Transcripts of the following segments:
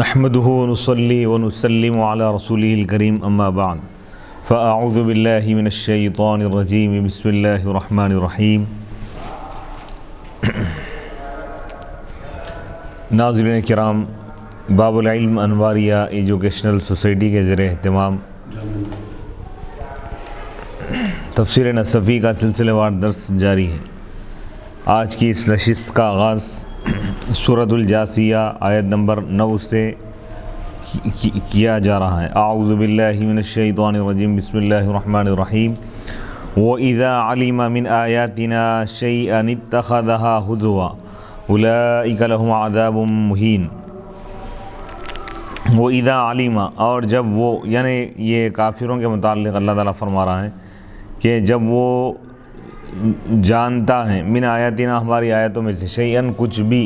نحمده ونصلي ونسلم على رسوله الكريم اما بعد فاعوذ بالله من الشيطان الرجيم بسم الله الرحمن الرحیم۔ ناظرین کرام، باب العلم انواریہ ایجوکیشنل سوسائٹی کے زیر اہتمام تفسیر نصفی کا سلسلہ وار درس جاری ہے۔ آج کی اس نشست کا آغاز سورۃ الجاثیہ آیت نمبر 9 سے کیا جا رہا ہے۔ اعوذ باللہ من الشیطان الرجیم بسم اللہ الرحمن الرحیم۔ وَإِذَا عَلِمَ مِنْ آيَاتِنَا شَيْئًا اتَّخَذَهَا هُزُوًا أُولَئِكَ لَهُمْ عَذَابٌ مُهِينٌ۔ وَإِذَا عَلِمَ، اور جب وہ، یعنی یہ کافروں کے متعلق اللہ تعالیٰ فرما رہا ہے کہ جب وہ جانتا ہے من آیاتنا، ہماری آیتوں میں سے، شیئن کچھ بھی،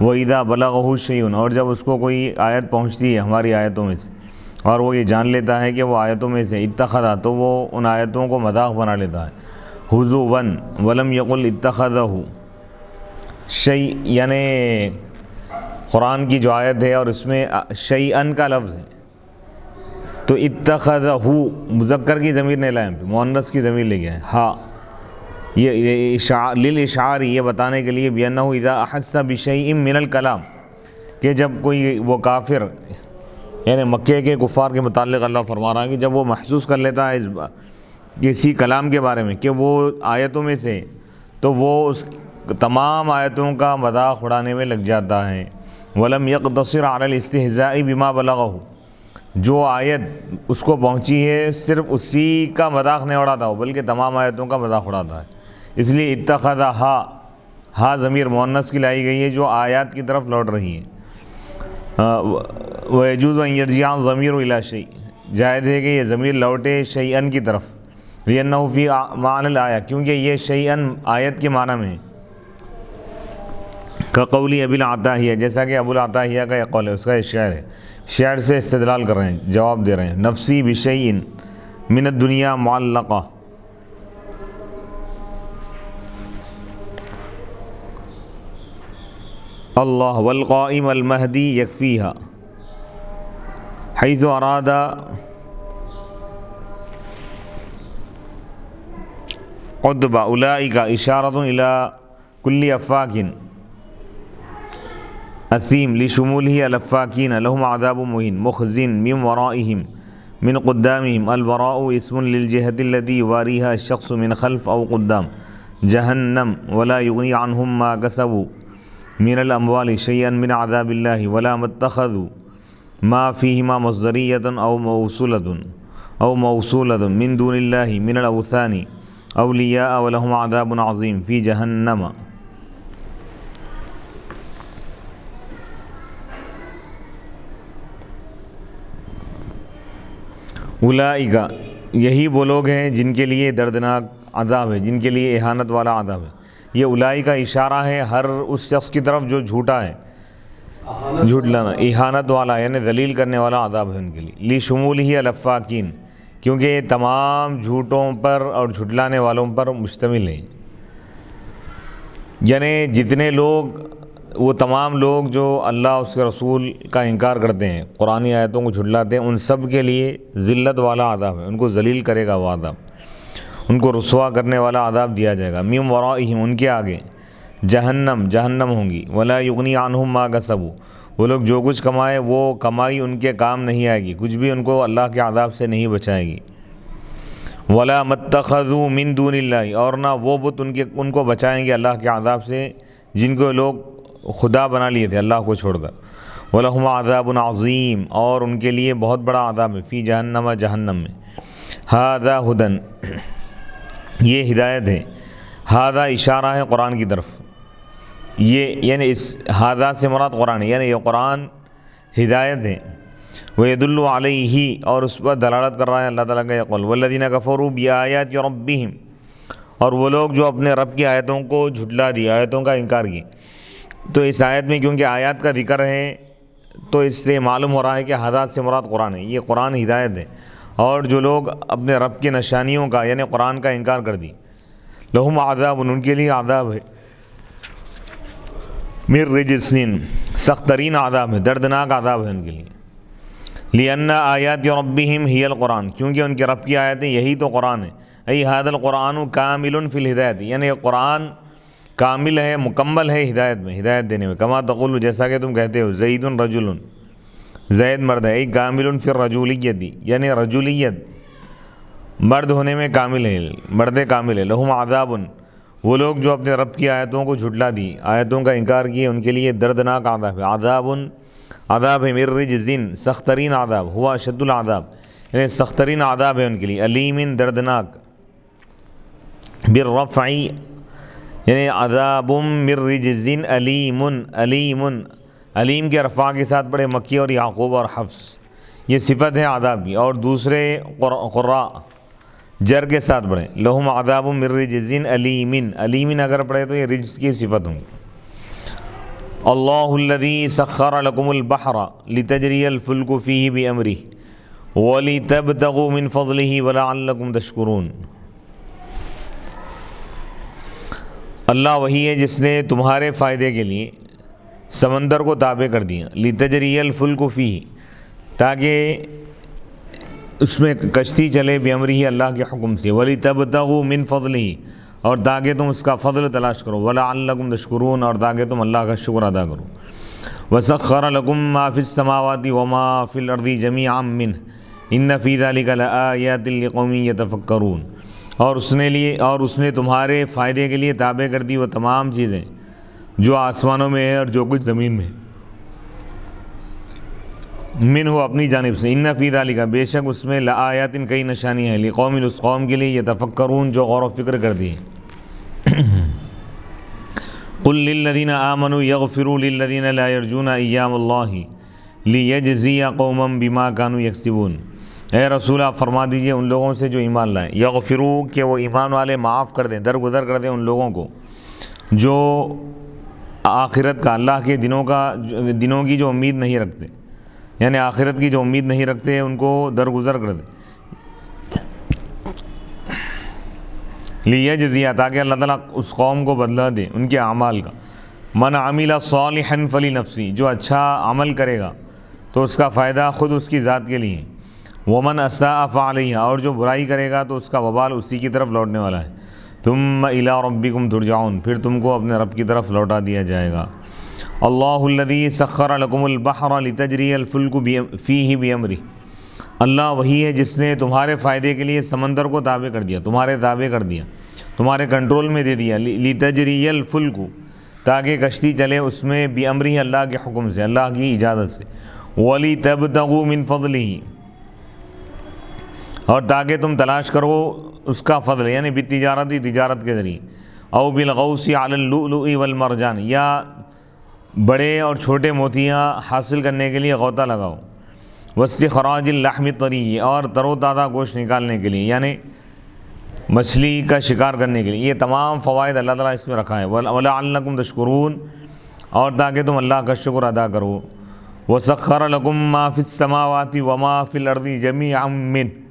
وَإِذَا بَلَغَهُ شَيْءٌ، اور جب اس کو کوئی آیت پہنچتی ہے ہماری آیتوں میں سے اور وہ یہ جان لیتا ہے کہ وہ آیتوں میں سے، اتخذا، تو وہ ان آیتوں کو مذاق بنا لیتا ہے، ہزواً ولم یقل اتخذہ شیء، یعنی قرآن کی جو آیت ہے اور اس میں شیئن کا لفظ ہے تو اتخذہ مذکر کی ضمیر نہیں لائیں، مؤنث کی ضمیر لے گیا ہے، ہاں، یہ للاشعار، یہ بتانے کے لیے بأنہ اذا احس بشیء من الکلام، کہ جب کوئی وہ کافر، یعنی مکے کے کفار کے متعلق اللہ فرما رہا ہے کہ جب وہ محسوس کر لیتا ہے کسی کلام کے بارے میں کہ وہ آیتوں میں سے، تو وہ اس تمام آیتوں کا مذاق اڑانے میں لگ جاتا ہے۔ ولم يقتصر على الاستهزاء بما بلغه، جو آیت اس کو پہنچی ہے صرف اسی کا مذاق نہیں اڑاتا ہو بلکہ تمام آیتوں کا مذاق اڑاتا ہے، اس لیے اتخذہ، ہا ضمیر مؤنث کی لائی گئی ہے جو آیات کی طرف لوٹ رہی ہے۔ وَيَجُوزُ أَن يَرْجِعَ الضَّمِيرُ إِلَى شَيْءٍ، جائز ہے کہ یہ ضمیر لوٹے شیئن کی طرف، لِأَنَّهُ فِي معنى الآیہ، کیونکہ یہ شیئن آیت کے معنی میں ہے، كقول ابی العتاہیہ، جیسا کہ ابو العتاہیہ کا یہ قول ہے، اس کا یہ شعر ہے، شعر سے استدلال کر رہے ہیں، جواب دے رہے ہیں۔ نفسی بشیء من الدنیا معلقہ، اللہ والقائم المہدی یکفیہا، حیث اراد عدبہ اولئک اشارۃ الی کل افاک اثیم لشمولہ الافاکین لهم عذاب مہین مخزن من ورائہم من قدامہم، الوراء اسم للجہۃ التي یواریہا الشخص من خلف او قدام، جہنم، ولا یغنی عنہم ما کسبوا من الاموال شیئا من عذاب اللہ، ولا متخذوا ما فیہما مصدریۃ او موصولۃ من دون اللہ من الاوثان اولیاء ولہم عذاب عظیم فی جہنم۔ اولئک، یہی وہ لوگ ہیں جن کے لیے دردناک عذاب ہے، جن کے لیے اہانت والا عذاب ہے۔ یہ اولئک کا اشارہ ہے ہر اس شخص کی طرف جو جھوٹا ہے، جھٹلانا، اہانت والا یعنی ذلیل کرنے والا عذاب ہے ان کے لیے، لشمولہ الافاکین، کیونکہ یہ تمام جھوٹوں پر اور جھٹلانے والوں پر مشتمل ہے، یعنی جتنے لوگ، وہ تمام لوگ جو اللہ اس کے رسول کا انکار کرتے ہیں، قرآنی آیتوں کو جھٹلاتے ہیں، ان سب کے لیے ذلت والا عذاب ہے، ان کو ذلیل کرے گا وہ عذاب، ان کو رسوا کرنے والا عذاب دیا جائے گا۔ من ورائہم، ان کے آگے، جہنم ہوں گی، ولا یغنی عنہم ما کسبوا، وہ لوگ جو کچھ کمائے وہ کمائی ان کے کام نہیں آئے گی، کچھ بھی ان کو اللہ کے عذاب سے نہیں بچائے گی۔ ولا متخذوا من دون اللہ، اور نہ وہ بت ان کو بچائیں گے اللہ کے عذاب سے جن کو لوگ خدا بنا لیے تھے اللہ کو چھوڑ کر۔ وَلَهُمْ عَذَابٌ عَظِيمٌ، اور ان کے لیے بہت بڑا عذاب ہے، فی جہنم، جہنم میں۔ ہذا ہدن، یہ ہدایت ہے، ہذا اشارہ ہے قرآن کی طرف، یہ یعنی اس ہذا سے مراد قرآن ہے، یعنی یہ قرآن ہدایت ہے۔ وَيَدُلُّ عَلَيْهِ، اور اس پر دلالت کر رہا ہے اللہ تعالیٰ کا یہ قول، وَالَّذِينَ كَفَرُوا بِآيَاتِ رَبِّهِمْ، اور وہ لوگ جو اپنے رب کی آیتوں کو جھٹلا دی، آیتوں کا انکار کی۔ تو اس آیت میں کیونکہ آیات کا ذکر ہے تو اس سے معلوم ہو رہا ہے کہ ہدایت سے مراد قرآن ہے، یہ قرآن ہدایت ہے، اور جو لوگ اپنے رب کی نشانیوں کا یعنی قرآن کا انکار کر دی، لہم عذاب، ان کے لیے عذاب ہے، مر رجسن، سخت ترین عذاب ہے، دردناک عذاب ہے ان کے لیے. لِأَنَّ آیات ربہم ہی القرآن، کیونکہ ان کے رب کی آیتیں یہی تو قرآن ہے. ای ھذا القرآن کامل فی الہدایت، یعنی یہ قرآن کامل ہے، مکمل ہے ہدایت میں، ہدایت دینے میں. کما تقول، جیسا کہ تم کہتے ہو، زید رجل، زید مرد ہے. ای کامل فی الرجولیت، یعنی رجولیت مرد ہونے میں کامل ہے، مرد کامل ہے. لہم عذاب، وہ لوگ جو اپنے رب کی آیتوں کو جھٹلا دی، آیتوں کا انکار کیے، ان کے لیے دردناک عذاب ہے. عذاب، عذاب ہے، من رجزن، سخت ترین عذاب، ہوا اشد العذاب، یعنی سخت ترین عذاب ہے ان کے لیے. علیم، دردناک. بالرفع، یعنی عذاب من رجزن علیم، علیم، علیم کے رفع کے ساتھ پڑھے مکی اور یعقوب اور حفص، یہ صفت ہے عذاب کی. اور دوسرے قراء جر کے ساتھ پڑھے لہم عذاب من رجزن علیم، علیم اگر پڑھے تو یہ رجز کی صفت ہوں گی. اللہ الذی سخر لکم البحر لتجری الفلک فیہ بامرہ ولتبتغوا من فضلہ ولعلکم تشکرون. اللہ وہی ہے جس نے تمہارے فائدے کے لیے سمندر کو تابع کر دیا، لتجری الفلک فیہ، تاکہ اس میں کشتی چلے، بامرہ، اللہ کے حکم سے، ولتبتغوا من فضلہ، اور تاکہ تم اس کا فضل تلاش کرو، وَلَعَلَّكُمْ تَشْكُرُونَ، اور تاکہ تم اللہ کا شکر ادا کرو. وَسَخَّرَ لَكُم مَّا فِي السَّمَاوَاتِ وَمَا فِي الْأَرْضِ جَمِيعًا مِّنْهُ إِنَّ فِي ذَلِكَ لَآيَاتٍ لِقَوْمٍ يَتَفَكَّرُونَ. اور اس نے تمہارے فائدے کے لیے تابع کر دی وہ تمام چیزیں جو آسمانوں میں ہے اور جو کچھ زمین میں ہے، منہ، اپنی جانب سے. ان فی ذالک، بے شک اس میں، لآیات، کئی نشانی ہیں، لقوم، اس قوم کے لیے، یتفکرون، جو غور و فکر کرتی ہیں. قل للذین آمنوا یغفروا للذین لا یرجون ایام اللہ لیجزی قوما بما کانوا یکسبون. اے رسول، آپ فرما دیجئے ان لوگوں سے جو ایمان لائیں، یغفروا، کہ وہ ایمان والے معاف کر دیں، درگزر کر دیں ان لوگوں کو جو آخرت کا، اللہ کے دنوں کی جو امید نہیں رکھتے، یعنی آخرت کی جو امید نہیں رکھتے، ان کو درگزر کر دیں. لیجزیہ، تاکہ اللہ تعالیٰ اس قوم کو بدلہ دے ان کے اعمال کا. من عمل صالحا فلنفسی، جو اچھا عمل کرے گا تو اس کا فائدہ خود اس کی ذات کے لیے. ومن اساء فعلیہا، اور جو برائی کرے گا تو اس کا وبال اسی کی طرف لوٹنے والا ہے. ثم الی ربکم ترجعون، پھر تم کو اپنے رب کی طرف لوٹا دیا جائے گا. اللہ الذی سخر لکم البحر لتجری الفلک فیہ بامرہ، اللہ وہی ہے جس نے تمہارے فائدے کے لیے سمندر کو تابع کر دیا، تمہارے تابع کر دیا، تمہارے کنٹرول میں دے دیا. لتجری الفلک، تاکہ کشتی چلے اس میں، بامرہ، اللہ کے حکم سے، اللہ کی اجازت سے. ولتبتغوا من فضلہ، اور تاکہ تم تلاش کرو اس کا فضل، یعنی بالتجارت، تجارت کے ذریعے. او بالغوص علی اللؤلؤ والمرجان، یا بڑے اور چھوٹے موتیاں حاصل کرنے کے لیے غوطہ لگاؤ. واستخراج اللحم الطری، اور تر و تازہ گوشت نکالنے کے لیے، یعنی مچھلی کا شکار کرنے کے لیے. یہ تمام فوائد اللہ تعالیٰ اس میں رکھا ہے. وَلَعَلَّكُمْ تَشْكُرُونَ، اور تاکہ تم اللہ کا شکر ادا کرو. وَسَخَّرَ لَكُم مَّا فِي السَّمَاوَاتِ وَمَا فِي الْأَرْضِ جَمِيعًا مِّنْهُ،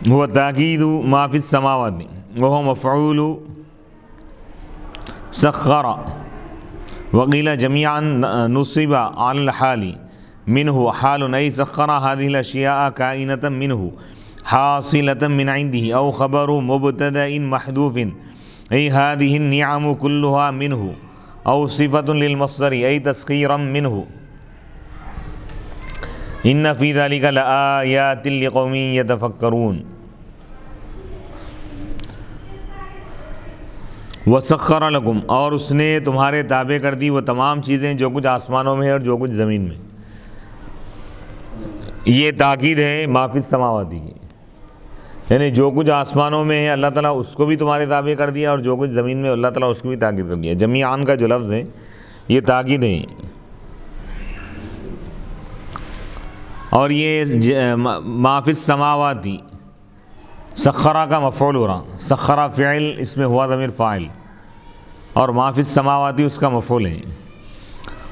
هو تاکید ما فی السماوات، وهو مفعول سخر. وقیل جميعا نصب على الحال، منه حال، أي سخر هذه الأشياء كائنة منه حاصلة من عنده، أو خبر مبتدأ محذوف، أي هذه النعم كلها منه، أو صفة للمصدر، أي تسخيرا منه. ان فی ذلک لآیات لقوم یتفکرون. وسخر لکم، اور اس نے تمہارے تابع کر دی وہ تمام چیزیں جو کچھ آسمانوں میں ہے اور جو کچھ زمین میں. یہ تاکید ہے ما فی السماوات کی، یعنی جو کچھ آسمانوں میں ہے اللہ تعالیٰ اس کو بھی تمہارے تابع کر دیا، اور جو کچھ زمین میں اللہ تعالیٰ اس کو بھی تاکید کر دیا. جمیعاً کا جو لفظ ہے یہ تاکید ہے. اور یہ ما فی السماوات، سخرہ کا مفعول ہو رہا، سخرہ فعل، اس میں ہوا ضمیر فاعل، اور ما فی السماوات اس کا مفعول ہے.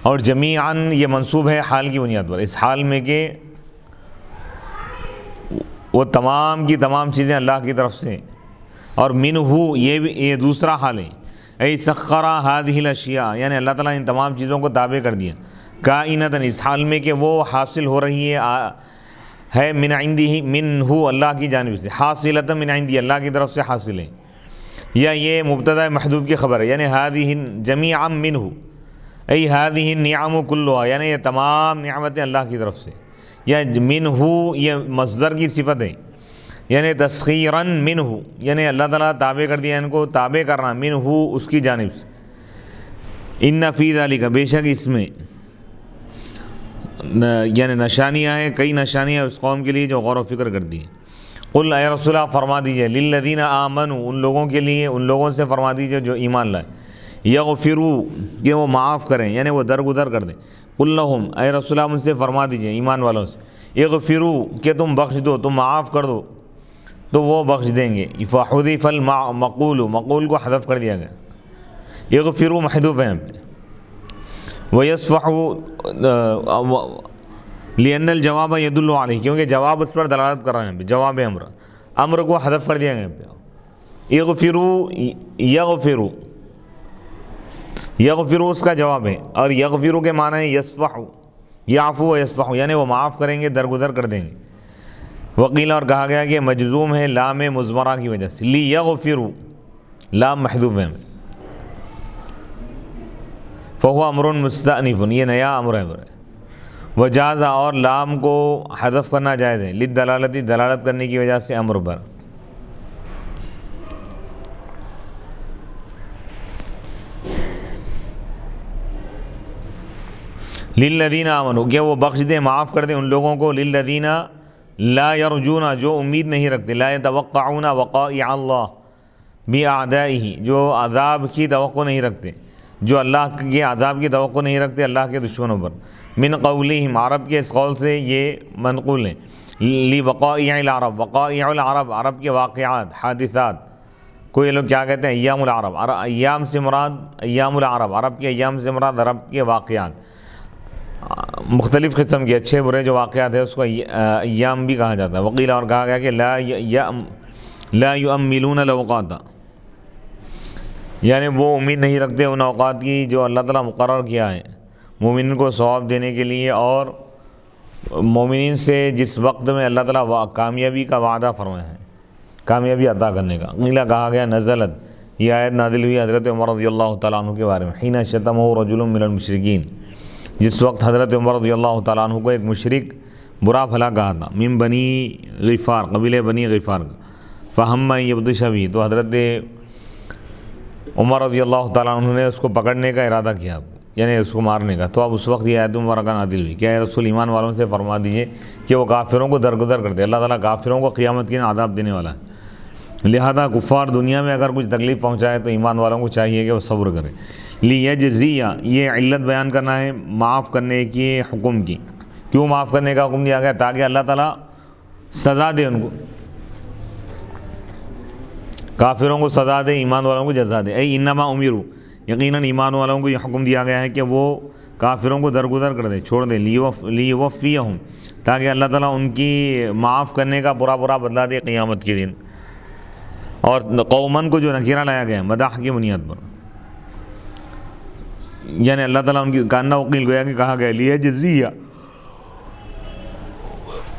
اور جمیعاً یہ منصوب ہے حال کی بنیاد پر، اس حال میں کہ وہ تمام کی تمام چیزیں اللہ کی طرف سے. اور منہ، یہ دوسرا حال ہے، ای سخر هذه الاشیاء، یعنی اللہ تعالیٰ ان تمام چیزوں کو تابع کر دیا، کائنتاً اس حال میں کہ وہ حاصل ہو رہی ہے من عنده منہ اللہ کی جانب سے، حاصلۃ من عندی اللہ کی طرف سے حاصل ہے، یا یہ مبتدا محذوف کی خبر ہے، یعنی هذه جميعا منہ ای هذه النعم كلها، یعنی یہ تمام نعمتیں اللہ کی طرف سے، یا منہ یہ مصدر کی صفت ہے، یعنی تسخیرا منہ، یعنی اللہ تعالیٰ تابع کر دیا ان کو، تابع کرنا منہ اس کی جانب سے، ان فی ذلک بے شک اس میں، یعنی نشانیاں ہیں، کئی نشانیاں اس قوم کے لیے جو غور و فکر کرتی ہیں۔ قل اے رسول اللہ فرما دیجئے، للذین آمنوا ان لوگوں کے لیے، ان لوگوں سے فرما دیجئے جو ایمان لائے، یغفروا کہ وہ معاف کریں، یعنی وہ درگزر کر دیں، قل لہم اے رسول اللہ ان سے فرما دیجئے ایمان والوں سے، اغفروا کہ تم بخش دو، تم معاف کر دو تو وہ بخش دیں گے، فحذف المقول، مقول کو حذف کر دیا گیا، اغفروا محذوف ہے، وَيَصْفَحُ لِأَنَّ الْجَوَابَ يَدُلُّ عَلَيْهِ، کیونکہ جواب اس پر دلالت کر رہے ہیں، جواب امر، امر کو حذف کر دیا گیا، اغفروا یغفروا، یغفروا اس کا جواب ہے، اور یغفروا کے معنی ہے یصفح، یعفو و یصفح، یعنی وہ معاف کریں گے، درگزر کر دیں گے۔ وقیل اور کہا گیا کہ مجزوم ہے لام مضمرہ کی وجہ سے، لیغفروا لام محذوف ہے، فہو امر مستأنف، یہ نیا امر ہے، وجاز اور لام کو حذف کرنا جائز ہے، للدلالتی دلالت کرنے کی وجہ سے امر پر۔ للذین آمنوا کہ وہ بخش دیں، معاف کر دیں ان لوگوں کو، للذین لا یرجون جو امید نہیں رکھتے، لا یتوقعون وقائع اللہ باعدائہ جو عذاب کی توقع نہیں رکھتے، جو اللہ کے عذاب کی توقع نہیں رکھتے اللہ کے دشمنوں پر، من قولہم عرب کے اس قول سے یہ منقول ہے، لوقائع العرب، وقائع العرب عرب کے واقعات، حادثات، کوئی لوگ کیا کہتے ہیں ایام العرب، ایام سے مراد ایام العرب، عرب کے ایام سے مراد عرب کے واقعات، مختلف قسم کے اچھے برے جو واقعات ہیں اس کو ایام بھی کہا جاتا ہے۔ وقیل اور کہا گیا کہ لا یؤملون الاوقات، یعنی وہ امید نہیں رکھتے ان اوقات کی جو اللہ تعالیٰ مقرر کیا ہے مومنین کو ثواب دینے کے لیے، اور مومنین سے جس وقت میں اللہ تعالیٰ کامیابی کا وعدہ فرمایا ہے، کامیابی عطا کرنے کا۔ قیل کہا گیا نزلت، یہ آیت نازل ہوئی حضرت عمر رضی اللہ تعالیٰ عنہ کے بارے میں، حین شتمہ رجل من المشرکین، جس وقت حضرت عمر رضی اللہ تعالیٰ عنہ کو ایک مشرک برا بھلا کہا تھا، من بنی غفار، قبیلہ بنی غفار کا، فہم یبطش بہ، تو حضرت عمر رضی اللہ تعالیٰ عنہ نے اس کو پکڑنے کا ارادہ کیا، یعنی اس کو مارنے کا، تو اب اس وقت یہ آیت مبارکہ نازل ہوئی، کیا رسول ایمان والوں سے فرما دیجئے کہ وہ کافروں کو درگزر کرتے، اللہ تعالیٰ کافروں کو قیامت کے دن عذاب دینے والا ہے، لہذا کفار دنیا میں اگر کچھ تکلیف پہنچائے تو ایمان والوں کو چاہیے کہ وہ صبر کرے۔ لیجزیہ، یہ علت بیان کرنا ہے معاف کرنے کی حکم کی، کیوں معاف کرنے کا حکم دیا گیا؟ تاکہ اللہ تعالیٰ سزا دے ان کو، کافروں کو سزا دے، ایمان والوں کو جزا دے۔ اے انما امروا، یقیناً ایمان والوں کو یہ حکم دیا گیا ہے کہ وہ کافروں کو درگزر کر دے، چھوڑ دے، لیوفیہم، تاکہ اللہ تعالیٰ ان کی معاف کرنے کا برا بدلہ دے قیامت کے دن۔ اور قومن کو جو نکیرہ لایا گیا ہے مداح کی بنیاد پر، یعنی اللہ تعالیٰ ان کی کاننا وقیل گویا کہ کہا گیا لیجزیہ،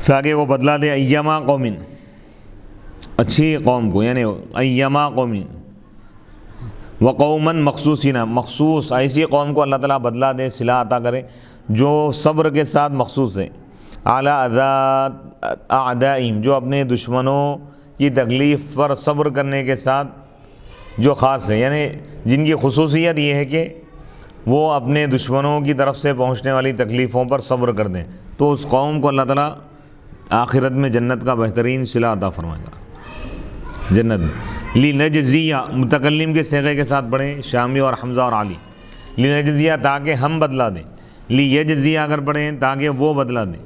تاکہ وہ بدلہ دے ایما قومن، اچھی قوم کو، یعنی ایما قومن، وقومن مخصوصین، مخصوص ایسی قوم کو اللہ تعالیٰ بدلہ دے، صلہ عطا کرے جو صبر کے ساتھ مخصوص ہے، اعلیٰ اعدائہم، جو اپنے دشمنوں کی تکلیف پر صبر کرنے کے ساتھ جو خاص ہے، یعنی جن کی خصوصیت یہ ہے کہ وہ اپنے دشمنوں کی طرف سے پہنچنے والی تکلیفوں پر صبر کر دیں، تو اس قوم کو اللہ تعالیٰ آخرت میں جنت کا بہترین صلہ عطا فرمائے گا، جنت۔ لنجزیہ، متکلم کے صیغے کے ساتھ پڑھیں، شامی اور حمزہ اور علی، لنجزیہ تاکہ ہم بدلہ دیں، لیجزیہ اگر پڑھیں تاکہ وہ بدلہ دیں،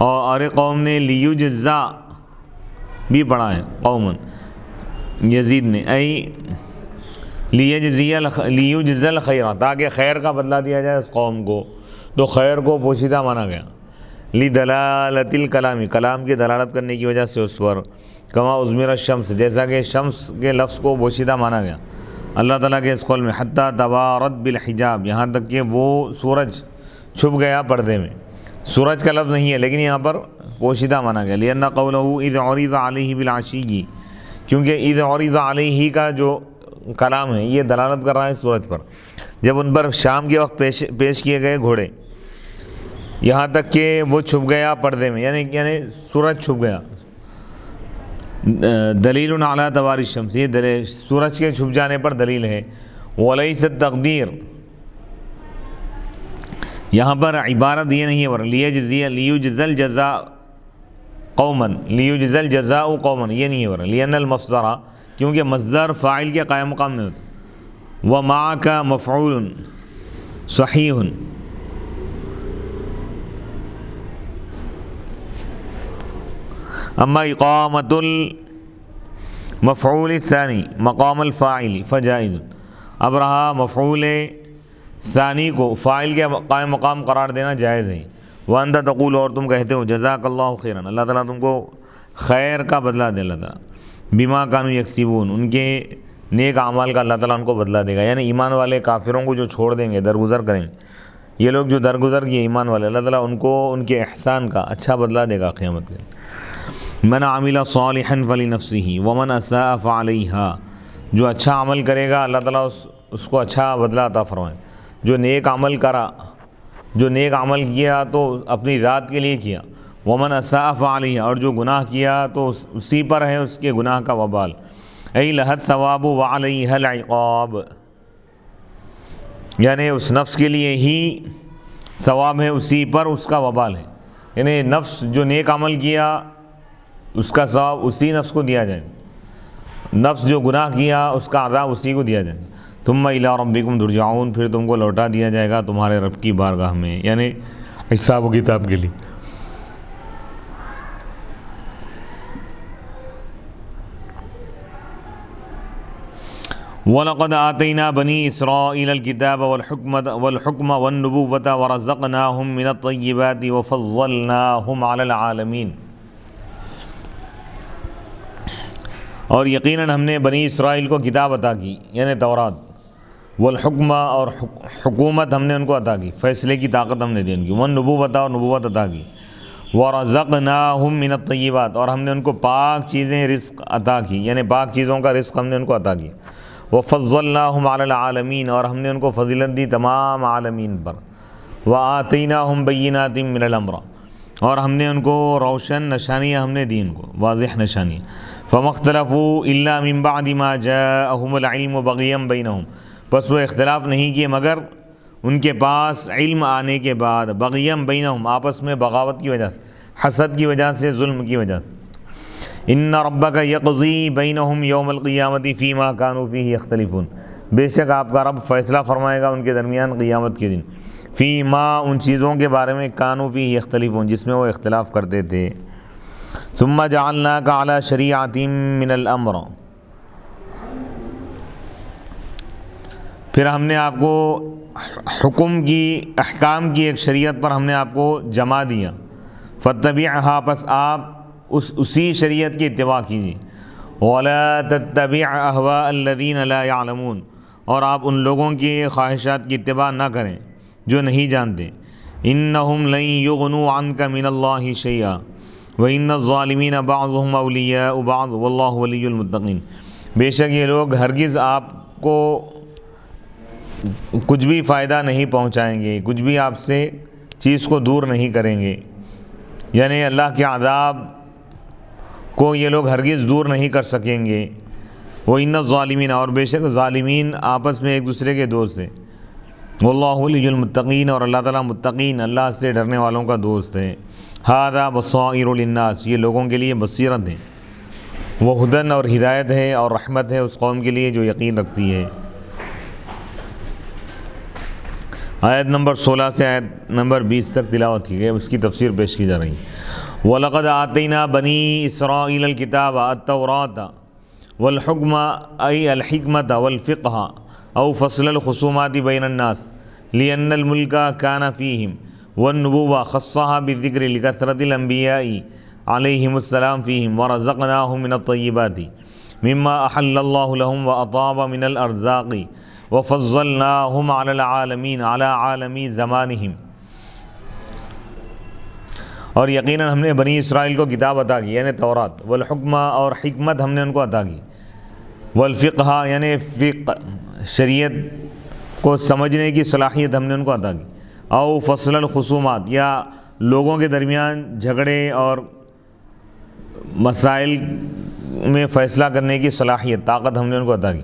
اور قوم نے لیجزا بھی پڑھا ہے قومن یزید نے، ای لیجزی الخیر، تاکہ خیر کا بدلہ دیا جائے اس قوم کو، تو خیر کو پوشیدہ مانا گیا، لدلالت الکلامی، کلام کی دلالت کرنے کی وجہ سے اس پر، کما ازمیر الشمس، جیسا کہ شمس کے لفظ کو پوشیدہ مانا گیا، اللہ تعالیٰ کے اس قول میں حتیٰ توارت بالحجاب، یہاں تک کہ وہ سورج چھپ گیا پردے میں. سورج کا لفظ نہیں ہے لیکن یہاں پر پوشیدہ مانا گیا. لأن قولہ اذ عرض علیہ بالعشی، کیونکہ اذ عرض علیہ کا جو کلام ہے یہ دلالت کر رہا ہے سورج پر. جب ان پر شام کے وقت پیش کیے گئے گھوڑے، یہاں تک کہ وہ چھپ گیا پردے میں، یعنی سورج چھپ گیا. دلیل علی تواری الشمس، یہ سورج کے چھپ جانے پر دلیل ہے. ولیس التقدیر، یہاں پر عبارت یہ نہیں ہے لیجزی الجزاء قوما، لیجزی الجزاء قوما، یہ نہیں ہے. لأن المصدر، کیونکہ مصدر فاعل کے قائم مقام نہیں ہوتا. ومعک مفعول صحیح. اما اقامت المفعول الثانی مقام الفاعل فجائز، اب رہا مفعول ثانی کو فاعل کے قائم مقام قرار دینا جائز ہے. وانت تقول، اور تم کہتے ہو جزاک اللہ خیرا، اللہ تعالیٰ تم کو خیر کا بدلہ دے. اللہ تعالیٰ بما کانوا یکسبون، ان کے نیک اعمال کا اللہ تعالیٰ ان کو بدلہ دے گا. یعنی ایمان والے کافروں کو جو چھوڑ دیں گے، درگزر کریں گے، یہ لوگ جو درگزر کیے ایمان والے، اللہ تعالیٰ ان کو ان کے احسان کا اچھا بدلہ دے گا قیامت کے. من عمل صالحا فلنفسه ومن اساء فعليها، جو اچھا عمل کرے گا اللہ تعالیٰ اس کو اچھا بدلہ عطا فرمائے. جو نیک عمل کرا، جو نیک عمل کیا تو اپنی ذات کے لیے کیا. ومن اساء فعليها، اور جو گناہ کیا تو اسی پر ہے اس کے گناہ کا وبال. ای لها الثواب وعليها العقاب، یعنی اس نفس کے لیے ہی ثواب ہے، اسی پر اس کا وبال ہے. یعنی نفس جو نیک عمل کیا اس کا ثواب اسی نفس کو دیا جائے، نفس جو گناہ کیا اس کا عذاب اسی کو دیا جائے. ثم الی ربکم ترجعون، پھر تم کو لوٹا دیا جائے گا تمہارے رب کی بارگاہ میں، یعنی حساب و کتاب کے لیے. وَلَقَدْ آتَيْنَا بَنِي إِسْرَائِيلَ الْكِتَابَ وَالْحُكْمَ وَالنُّبُوَّةَ وَرَزَقْنَاهُمْ مِنَ الطَّيِّبَاتِ وَفَضَّلْنَاهُمْ عَلَى الْعَالَمِينَ. اور یقیناً ہم نے بنی اسرائیل کو کتاب عطا کی، یعنی تورات. والحکمہ، اور حکومت ہم نے ان کو عطا کی، فیصلے کی طاقت ہم نے دی ان کی. والنبوۃ، اور نبوت عطا کی. ورزقناہم من الطیبات، اور ہم نے ان کو پاک چیزیں رزق عطا کی، یعنی پاک چیزوں کا رزق ہم نے ان کو عطا کیا. وفضلناہم علی العالمین، اور ہم نے ان کو فضیلت دی تمام عالمین پر. وآتیناہم بینات من الامر، اور ہم نے ان کو روشن نشانیاں ہم نے دی، ان کو واضح نشانیاں. فما اختلفوا الا من بعد ما جاءهم العلم بغیا بینہم، بس وہ اختلاف نہیں کیے مگر ان کے پاس علم آنے کے بعد. بغیا بینہم، آپس میں بغاوت کی وجہ سے، حسد کی وجہ سے، ظلم کی وجہ سے. ان ربک یقضی بینہم یوم القیامۃ فیما کانوا فیہ یختلفون، بے شک آپ کا رب فیصلہ فرمائے گا ان کے درمیان قیامت کے دن. فیما، ان چیزوں کے بارے میں، کانوا فیہ یختلفون، جس میں وہ اختلاف کرتے تھے. ثم جعلناک علی شریعۃ من الامر، پھر ہم نے آپ کو حکم کی، احکام کی ایک شریعت پر ہم نے آپ کو جما دیا. فاتبعھا، پس آپ اسی شریعت کی اتباع کیجیے. ولا تتبع اہواء الذین لا یعلمون، اور آپ ان لوگوں کی خواہشات کی اتباع نہ کریں جو نہیں جانتے. انہم لن یغنوا عنک من اللہ شیئا وان الظالمین بعضهم اولیاء بعض واللہ ولی المتقین، بے شک یہ لوگ ہرگز آپ کو کچھ بھی فائدہ نہیں پہنچائیں گے، کچھ بھی آپ سے چیز کو دور نہیں کریں گے. یعنی اللہ کے عذاب کو یہ لوگ ہرگز دور نہیں کر سکیں گے. وَإِنَّ الظَّالِمِينَ، اور بے شک ظالمین آپس میں ایک دوسرے کے دوست ہیں. وَاللَّهُ وَلِيُّ الْمُتَّقِينَ، اور اللہ تعالیٰ متقین، اللہ سے ڈرنے والوں کا دوست ہے. هَذَا بَصَائِرُ لِلنَّاسِ، یہ لوگوں کے لیے بصیرت ہے. وَهُدًى، اور ہدایت ہے اور رحمت ہے اس قوم کے لیے جو یقین رکھتی ہے. آیت نمبر 16 سے آیت نمبر 20 تک تلاوت کی گئی، اس کی تفسیر پیش کی جا رہی ہے. وَلَقَدْ آتَيْنَا بَنِي إِسْرَائِيلَ الْكِتَابَ التَّوْرَاةَ وَالْحُكْمَ أي الحكمة والفقه أو فصل الخصومات بين الناس لأن الملك كان فيهم والنبوة خصها بالذكر لكثرة الأنبياء عليهم السلام فيهم ورزقناهم من الطيبات مما احل اللہ لہم واطاب من الارزاق وفضلناہم علی العالمین علی عالمی زمانہم، اور یقیناً ہم نے بنی اسرائیل کو کتاب عطا کی یعنی تورات، والحکمہ اور حکمت ہم نے ان کو عطا کی، والفقہ یعنی فقہ شریعت کو سمجھنے کی صلاحیت ہم نے ان کو عطا کی، او فصل الخصومات یا لوگوں کے درمیان جھگڑے اور مسائل میں فیصلہ کرنے کی صلاحیت طاقت ہم نے ان کو عطا کی،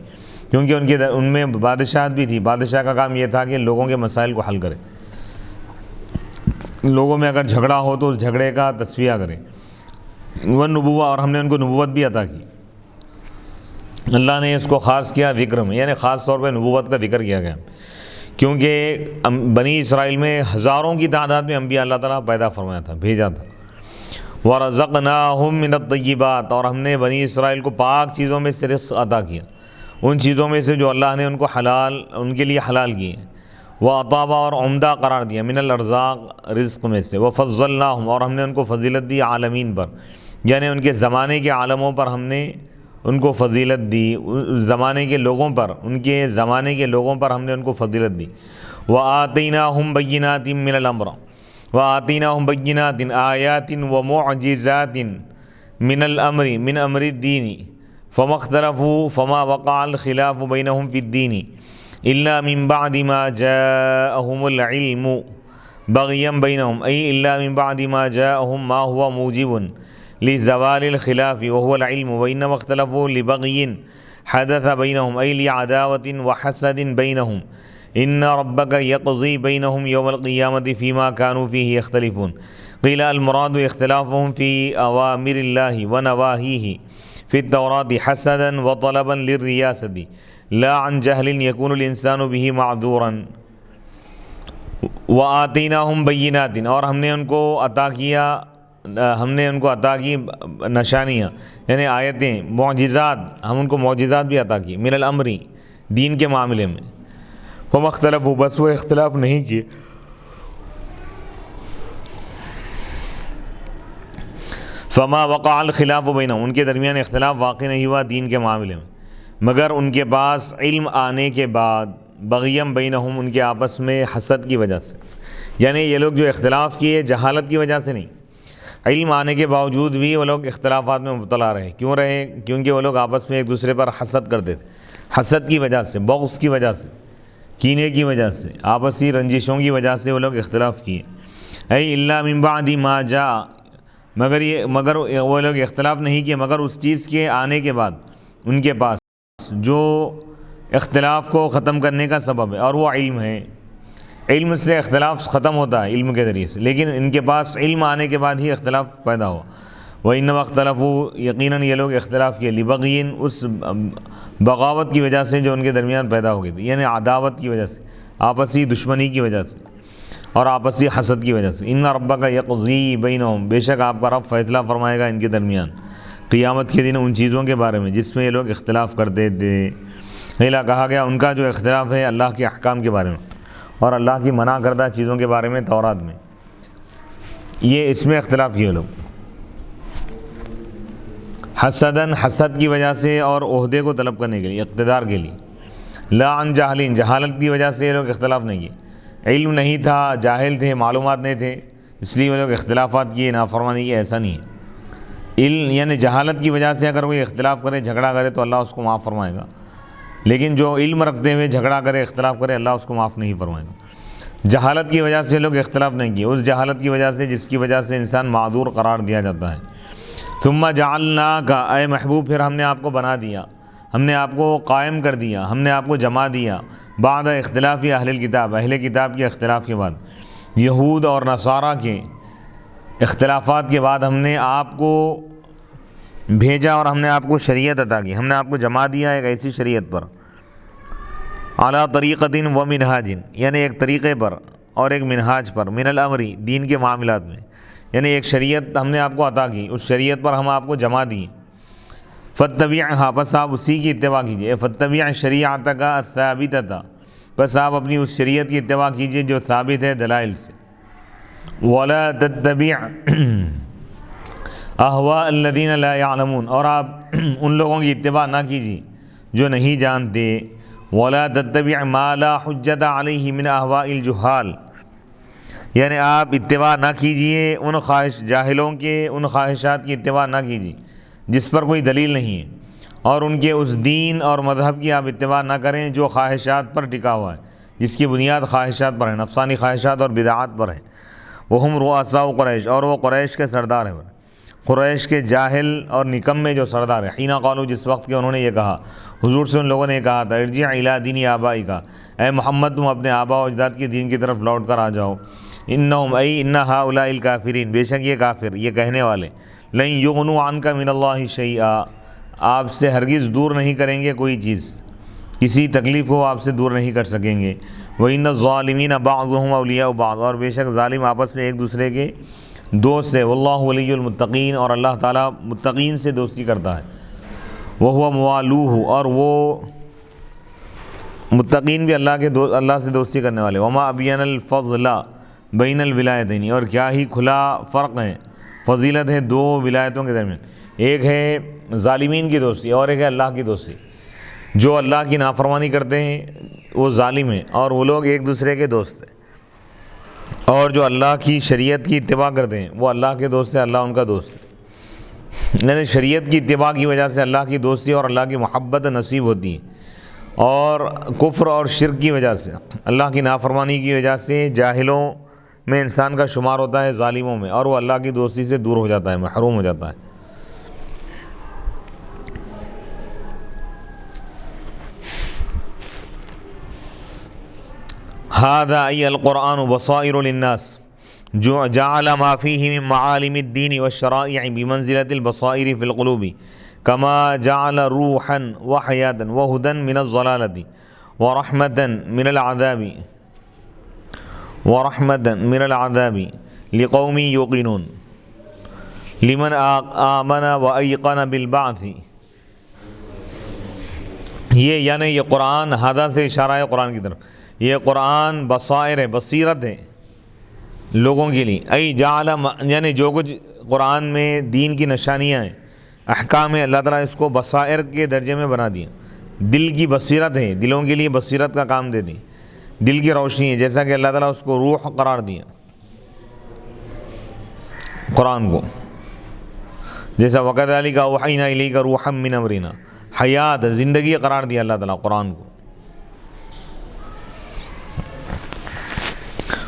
کیونکہ ان میں بادشاہت بھی تھی۔ بادشاہ کا کام یہ تھا کہ لوگوں کے مسائل کو حل کرے، لوگوں میں اگر جھگڑا ہو تو اس جھگڑے کا تصفیہ کرے، والنبوہ اور ہم نے ان کو نبوت بھی عطا کی۔ اللہ نے اس کو خاص کیا ذکر میں، یعنی خاص طور پہ نبوت کا ذکر کیا گیا، کیونکہ بنی اسرائیل میں ہزاروں کی تعداد میں انبیاء اللہ تعالیٰ پیدا فرمایا تھا، بھیجا تھا۔ وَرَزَقْنَاهُم مِّنَ الطَّيِّبَاتِ اور ہم نے بنی اسرائیل کو پاک چیزوں میں سے رزق عطا کیا، ان چیزوں میں سے جو اللہ نے ان کو حلال، ان کے لیے حلال کی ہیں، وَأَطَابَ اور عمدہ قرار دیا، من الارزاق رزق میں سے، وَفَضَّلْنَاهُم اور ہم نے ان کو فضیلت دی عالمین پر، یعنی ان کے زمانے کے عالموں پر ہم نے ان کو فضیلت دی، زمانے کے لوگوں پر، ان کے زمانے کے لوگوں پر ہم نے ان کو فضیلت دی۔ وَآتَيْنَاهُم بَيِّنَاتٍ مِّنَ الْأَمْرِ وَآتَيْنَاهُم بَيِّنَاتٍ آيَاتٍ وَمُعْجِزَاتٍ مِّنَ الْأَمْرِ مِنْ أَمْرِ الدِّينِ فَمَا اخْتَلَفُوا فَمَا وَقَعَ الْخِلَافُ بَيْنَهُمْ فِي الدِّينِ إِلَّا مِن بَعْدِ مَا جَاءَهُمُ الْعِلْمُ بَغْيًا بَيْنَهُمْ أي إلا من بعد ما جاءهم ما هو موجب لزوال الخلاف وهو العلم وإنما اختلفوا لبغي حدث بينهم أي لعداوة وحسد بينهم إن ربك يقضي بينهم يوم القيامة فيما كانوا فيه يختلفون قيل المراد اختلافهم في أوامر الله ونواهيه في التوراة حسدا وطلبا للرياسة لا عن جهل يكون الإنسان به معذورا۔ وَآتَيْنَاهُم بَيِّنَاتٍ اور ہم نے ان کو عطا کی نشانیاں یعنی آیتیں، معجزات، ہم ان کو معجزات بھی عطا کی، من الامر دین کے معاملے میں، فَمَا اخْتَلَفُوا بس وہ اختلاف نہیں کیے، فَمَا وَقَعَ الْخِلَافُ بَيْنَهُم ان کے درمیان اختلاف واقع نہیں ہوا دین کے معاملے میں، مگر ان کے پاس علم آنے کے بعد، بغیم بینہم ان کے آپس میں حسد کی وجہ سے، یعنی یہ لوگ جو اختلاف کیے جہالت کی وجہ سے نہیں، علم آنے کے باوجود بھی وہ لوگ اختلافات میں مبتلا رہے، کیوں رہے؟ کیونکہ وہ لوگ آپس میں ایک دوسرے پر حسد کرتے تھے، حسد کی وجہ سے، بغض کی وجہ سے، کینے کی وجہ سے، آپسی رنجشوں کی وجہ سے وہ لوگ اختلاف کیے۔ اے الا من بعد ما جاء مگر وہ لوگ اختلاف نہیں کیے مگر اس چیز کے آنے کے بعد ان کے پاس جو اختلاف کو ختم کرنے کا سبب ہے، اور وہ علم ہے۔ علم سے اختلاف ختم ہوتا ہے علم کے ذریعے سے، لیکن ان کے پاس علم آنے کے بعد ہی اختلاف پیدا ہوا۔ وَإِنَّمَا اخْتَلَفُوا یقیناً یہ لوگ اختلاف کیے لِبَغْيٍ اس بغاوت کی وجہ سے جو ان کے درمیان پیدا ہو گئی تھی، یعنی عداوت کی وجہ سے، آپسی دشمنی کی وجہ سے اور آپسی حسد کی وجہ سے۔ إِنَّ رَبَّكَ يَقْضِي بَيْنَهُم بے شک آپ کا رب فیصلہ فرمائے گا ان کے درمیان قیامت کے دن ان چیزوں کے بارے میں جس میں یہ لوگ اختلاف کرتے تھے۔ غیلا کہا گیا ان کا جو اختلاف ہے اللہ کے احکام کے بارے میں اور اللہ کی منع کردہ چیزوں کے بارے میں تورات میں، یہ اس میں اختلاف کیے لوگ حسدن حسد کی وجہ سے اور عہدے کو طلب کرنے کے لیے، اقتدار کے لیے، لا عن جاہلین جہالت کی وجہ سے یہ لوگ اختلاف نہیں کیے، علم نہیں تھا، جاہل تھے، معلومات نہیں تھے، اس لیے وہ لوگ اختلافات کیے، نافرمانی کی، ایسا نہیں ہے۔ علم یعنی جہالت کی وجہ سے اگر کوئی اختلاف کرے، جھگڑا کرے تو اللہ اس کو معاف فرمائے گا، لیکن جو علم رکھتے ہوئے جھگڑا کرے، اختلاف کرے، اللہ اس کو معاف نہیں فرمائے گا۔ جہالت کی وجہ سے لوگ اختلاف نہیں کیے، اس جہالت کی وجہ سے جس کی وجہ سے انسان معذور قرار دیا جاتا ہے۔ ثم جعلناک اے محبوب پھر ہم نے آپ کو بنا دیا، ہم نے آپ کو قائم کر دیا، ہم نے آپ کو جما دیا، بعد اختلاف اہل الکتاب اہل کتاب کے اختلاف کے بعد، یہود اور نصارہ کے اختلافات کے بعد ہم نے آپ کو بھیجا اور ہم نے آپ کو شریعت عطا کی، ہم نے آپ کو جما دیا ایک ایسی شریعت پر، اعلیٰ طریقۃ و منہاج یعنی ایک طریقے پر اور ایک منہاج پر، من الامر دین کے معاملات میں، یعنی ایک شریعت ہم نے آپ کو عطا کی، اس شریعت پر ہم آپ کو جما دیے۔ فاتبعھا بس آپ اسی کی اتباع کیجیے، فاتبع شریعتک الثابتۃ بس آپ اپنی اس شریعت کی اتباع کیجیے جو ثابت ہے دلائل سے۔ ولا تتبع احوا الذین لا یعلمون، اور آپ ان لوگوں کی اتباع نہ کیجیے جو نہیں جانتے، ولا تتبع ما لا حجت علیہ من احواء الجہال، یعنی آپ اتباع نہ کیجیے ان جاہلوں کے ان خواہشات کی اتباع نہ کیجیے جس پر کوئی دلیل نہیں ہے، اور ان کے اس دین اور مذہب کی آپ اتباع نہ کریں جو خواہشات پر ٹکا ہوا ہے، جس کی بنیاد خواہشات پر ہے، نفسانی خواہشات اور بدعات پر ہے۔ وہم رؤساء قریش، اور وہ قریش کے سردار ہیں، قریش کے جاہل اور نکمے جو سردار ہیں۔ حین قالوا، جس وقت کہ انہوں نے یہ کہا، حضور سے ان لوگوں نے یہ کہا تھا، ارجع الی دین آبائک، اے محمد تم اپنے آبا و اجداد کے دین کی طرف لوٹ کر آ جاؤ۔ انہم ای ان ہؤلاء الکافرین، بے شک یہ کافر، یہ کہنے والے، لن یغنوا عنک من اللہ شیئا، آپ سے ہرگز دور نہیں کریں گے کوئی چیز، کسی تکلیف کو آپ سے دور نہیں کر سکیں گے۔ وَإِنَّ الظَّالِمِينَ بَعْضُهُمْ أَوْلِيَاءُ بَعْض، اور بے شک ظالم آپس میں ایک دوسرے کے دوست ہے۔ واللہ ولی المتقین، اور اللہ تعالیٰ متقین سے دوستی کرتا ہے۔ وَهُوَ مُوَالُوهُ، اور وہ متقین بھی اللہ سے دوستی کرنے والے۔ وَمَا أَبْيَنَ الْفَضْلَ بَيْنَ الْوِلَایَتَيْنِ، اور کیا ہی کھلا فرق ہے، فضیلت ہے دو ولایتوں کے درمیان، ایک ہے ظالمین کی دوستی اور ایک ہے اللہ کی دوستی۔ جو اللہ کی نافرمانی کرتے ہیں وہ ظالم ہیں، اور وہ لوگ ایک دوسرے کے دوست ہیں، اور جو اللہ کی شریعت کی اتباع کرتے ہیں وہ اللہ کے دوست ہیں، اللہ ان کا دوست ہے۔ یعنی شریعت کی اتباع کی وجہ سے اللہ کی دوستی اور اللہ کی محبت نصیب ہوتی ہے، اور کفر اور شرک کی وجہ سے، اللہ کی نافرمانی کی وجہ سے جاہلوں میں انسان کا شمار ہوتا ہے، ظالموں میں، اور وہ اللہ کی دوستی سے دور ہو جاتا ہے، محروم ہو جاتا ہے۔ هذا أي القرآن بصائر للناس جعل ما فيه من معالم الدين والشرائع بمنزلة البصائر في القلوب كما جعل روحا وحياة وهدى من الضلالة ورحمة من العذاب لقوم يوقنون لمن آمن وأيقن بالبعث۔ یہ قرآن، ہذا سے اشارہ ہے قرآن کی طرف، یہ قرآن بصائر ہے، بصیرت ہے لوگوں کے لیے۔ ای جعل، یعنی جو کچھ قرآن میں دین کی نشانیاں ہیں، احکام ہیں، اللہ تعالیٰ اس کو بصائر کے درجے میں بنا دیا۔ دل کی بصیرت ہے، دلوں کے لیے بصیرت کا کام دے دی، دل کی روشنی ہے، جیسا کہ اللہ تعالیٰ اس کو روح قرار دیا قرآن کو، جیسا وَكَذَلِكَ أَوْحَيْنَا إِلَيْكَ رُوحًا مِّنْ أَمْرِنَا، حیات، زندگی قرار دیا اللہ تعالیٰ قرآن کو۔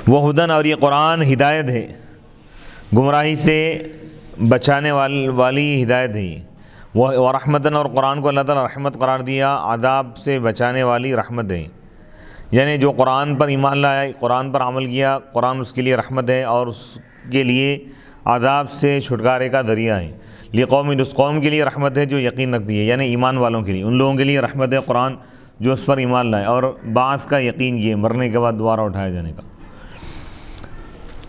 وہ ہدن، اور یہ قرآن ہدایت ہے، گمراہی سے بچانے والی ہدایت ہے۔ وہ رحمتن، اور قرآن کو اللہ تعالیٰ رحمت قرار دیا، عذاب سے بچانے والی رحمت ہے۔ یعنی جو قرآن پر ایمان لایا، قرآن پر عمل کیا، قرآن اس کے لیے رحمت ہے اور اس کے لیے عذاب سے چھٹکارے کا ذریعہ ہے۔ لقوم، اس قوم کے لیے رحمت ہے جو یقین رکھتی ہے، یعنی ایمان والوں کے لیے، ان لوگوں کے لیے رحمت ہے قرآن جو اس پر ایمان لائے اور بعث کا یقین کیے، مرنے کے بعد دوبارہ اٹھائے جانے کا۔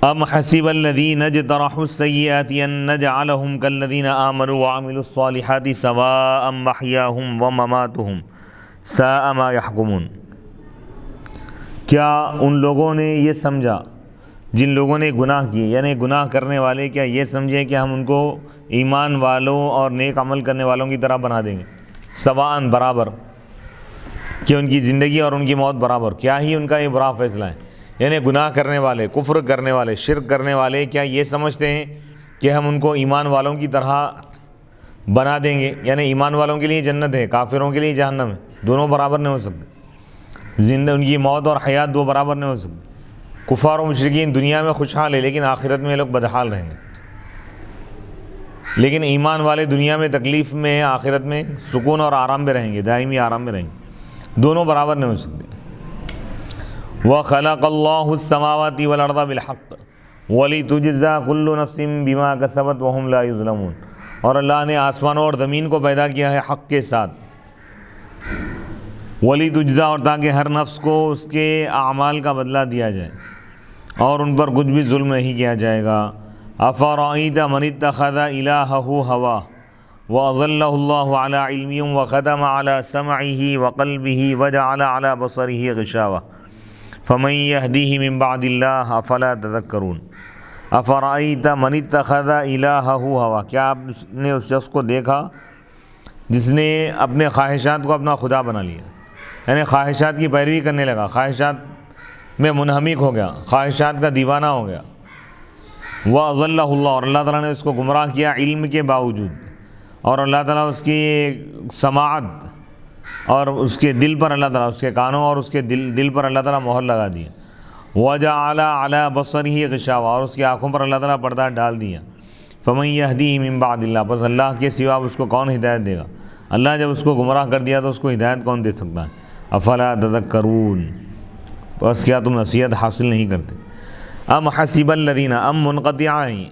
ام حسب الذین اجترحوا السیئات ان نجعلهم کالذین آمنوا وعملوا الصالحات سواء محیاهم ومماتهم ساء ما يحکمون۔ کیا ان لوگوں نے یہ سمجھا، جن لوگوں نے گناہ کیے، یعنی گناہ کرنے والے، کیا یہ سمجھے کہ ہم ان کو ایمان والوں اور نیک عمل کرنے والوں کی طرح بنا دیں گے، سواء برابر، کہ ان کی زندگی اور ان کی موت برابر؟ کیا ہی ان کا یہ برا فیصلہ ہے۔ یعنی گناہ کرنے والے، کفر کرنے والے، شرک کرنے والے کیا یہ سمجھتے ہیں کہ ہم ان کو ایمان والوں کی طرح بنا دیں گے؟ یعنی ایمان والوں کے لیے جنت ہے، کافروں کے لیے جہنم ہے، دونوں برابر نہیں ہو سکتے۔ ان کی موت اور حیات دو برابر نہیں ہو سکتی۔ کفار و مشرکین دنیا میں خوشحال ہے لیکن آخرت میں یہ لوگ بدحال رہیں گے، لیکن ایمان والے دنیا میں تکلیف میں، آخرت میں سکون اور آرام میں رہیں گے، دائمی آرام میں رہیں گے، دونوں برابر نہیں ہو سکتے۔ وَخَلَقَ اللَّهُ السَّمَاوَاتِ وَالْأَرْضَ بِالْحَقِّ وَلِتُجْزَىٰ كُلُّ نَفْسٍ بِمَا كَسَبَتْ وَهُمْ لَا يُظْلَمُونَ، اور اللہ نے آسمانوں اور زمین کو پیدا کیا ہے حق کے ساتھ، وَلِتُجْزَىٰ، اور تاکہ ہر نفس کو اس کے اعمال کا بدلہ دیا جائے اور ان پر کچھ بھی ظلم نہیں کیا جائے گا۔ أَفَرَأَيْتَ مَنِ اتَّخَذَ إِلَٰهَهُ هَوَاهُ وَأَضَلَّهُ اللَّهُ عَلَىٰ عِلْمٍ وَخَتَمَ عَلَىٰ سَمْعِهِ وَقَلْبِهِ وَجَعَلَ عَلَىٰ بَصَرِهِ غِشَاوَةً فَمَن يَهْدِيهِ مِن بَعْدِ اللَّهِ أَفَلَا تَذَكَّرُونَ۔ افرأیت من اتخذ الہہ ہوا، کیا آپ نے اس شخص کو دیکھا جس نے اپنے خواہشات کو اپنا خدا بنا لیا، یعنی خواہشات کی پیروی کرنے لگا، خواہشات میں منہمک ہو گیا، خواہشات کا دیوانہ ہو گیا۔ وَأَضَلَّهُ اللَّهُ، اور اللہ تعالیٰ نے اس کو گمراہ کیا علم کے باوجود، اور اللہ تعالیٰ اس کی سماعت اور اس کے دل پر اللہ تعالیٰ، اس کے کانوں اور اس کے دل پر اللہ تعالیٰ مہر لگا دیا۔ وَجَعَلَ عَلَى بَصَرِهِ غِشَاوَةً، اور اس کی آنکھوں پر اللہ تعالیٰ پردہ ڈال دیا۔ فَمَن يَهْدِيهِ مِن بَعْدِ اللَّهِ، بس اللہ کے سوا اس کو کون ہدایت دے گا؟ اللہ جب اس کو گمراہ کر دیا تو اس کو ہدایت کون دے سکتا ہے؟ افلا تذکرون، بس کیا تم نصیحت حاصل نہیں کرتے؟ ام حسب الذین، ام منقطعہ ہیں،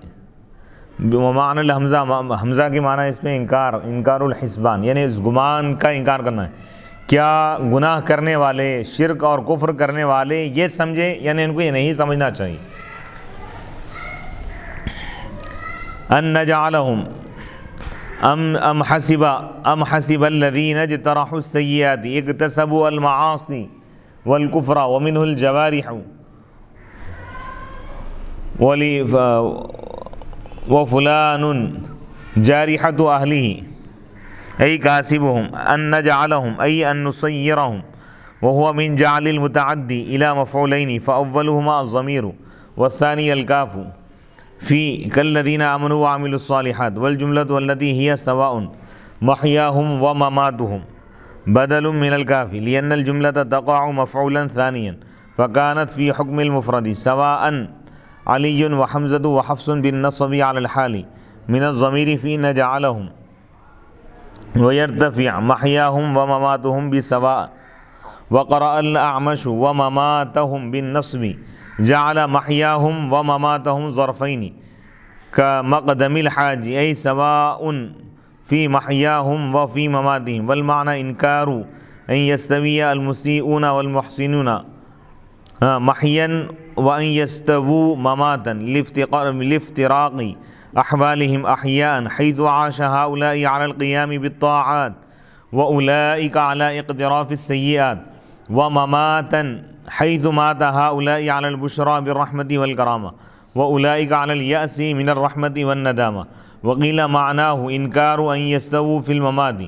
ومعنی الحمزہ، حمزہ کے معنی اس میں انکار الحسبان، یعنی اس گمان کا انکار کرنا ہے۔ کیا گناہ کرنے والے، شرک اور کفر کرنے والے یہ سمجھے، یعنی ان کو یہ نہیں سمجھنا چاہیے۔ ان نجعلہم ام حسب الذین اجترحوا السیئات اکتسبوا المعاصی والکفر ومنہ الجوارح وفلان جارحۃ اہلہ ای کاسبہم ان نجعلہم ای ان نصیرہم، وہو من جعل المتعدی الی مفعولین فاولہما الضمیر والثانی الکاف فی کالذین آمنوا وعملوا الصالحات، والجملۃ التی ہی سواء محیاہم ومماتہم بدل من الکاف لأن الجملۃ تقع مفعولا ثانیا فکانت فی حکم المفرد سواء علی وحمزۃ وحفص بالنصب علی الحال من الضمیر فی نجعلہم، ویرتفع محیاہم ومماتہم بسواء، وقرأ الأعمش ومماتہم بالنصب جعل محیاہم ومماتہم ظرفین کمقدم الحاج ای سواء فی محیاہم وفی مماتہم، والمعنى انکار ان یستوی المسیئون والمحسنون محیا وان یستووا مماتا لافتراق احوالہم احیاء حیث عاش هؤلاء علی القیام بالطاعات واولئک علی اقتراف السیئات، ومماتا حيث مات هؤلاء على البشرى بالرحمة والكرامة وأولئك على اليأس من الرحمة والندامة، وقيل معناه إنكار أن يستووا في الممات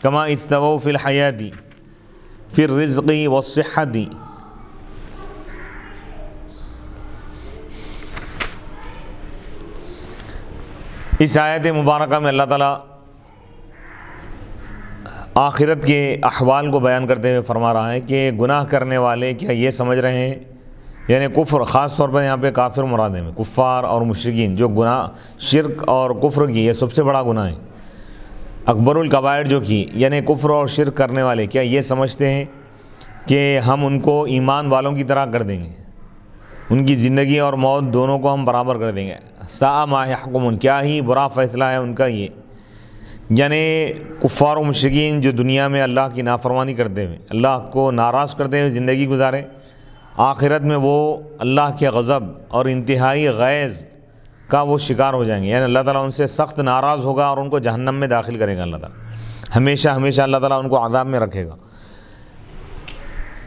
كما استووا في الحياة في الرزق والصحة۔ اس آیت مبارکہ میں اللہ تعالیٰ آخرت کے احوال کو بیان کرتے ہوئے فرما رہا ہے کہ گناہ کرنے والے کیا یہ سمجھ رہے ہیں، یعنی کفر، خاص طور پر یہاں پہ کافر مراد ہیں، کفار اور مشرکین، جو گناہ شرک اور کفر کی یہ سب سے بڑا گناہ ہے، اکبر الکبائر جو کی، یعنی کفر اور شرک کرنے والے کیا یہ سمجھتے ہیں کہ ہم ان کو ایمان والوں کی طرح کر دیں گے، ان کی زندگی اور موت دونوں کو ہم برابر کر دیں گے؟ ساء ما یحکمون، کیا ہی برا فیصلہ ہے ان کا یہ، یعنی کفار و مشرکین جو دنیا میں اللہ کی نافرمانی کرتے ہوئے، اللہ کو ناراض کرتے ہوئے زندگی گزارے، آخرت میں وہ اللہ کے غضب اور انتہائی غیظ کا وہ شکار ہو جائیں گے، یعنی اللہ تعالیٰ ان سے سخت ناراض ہوگا اور ان کو جہنم میں داخل کرے گا اللہ تعالیٰ، ہمیشہ ہمیشہ اللہ تعالیٰ ان کو عذاب میں رکھے گا۔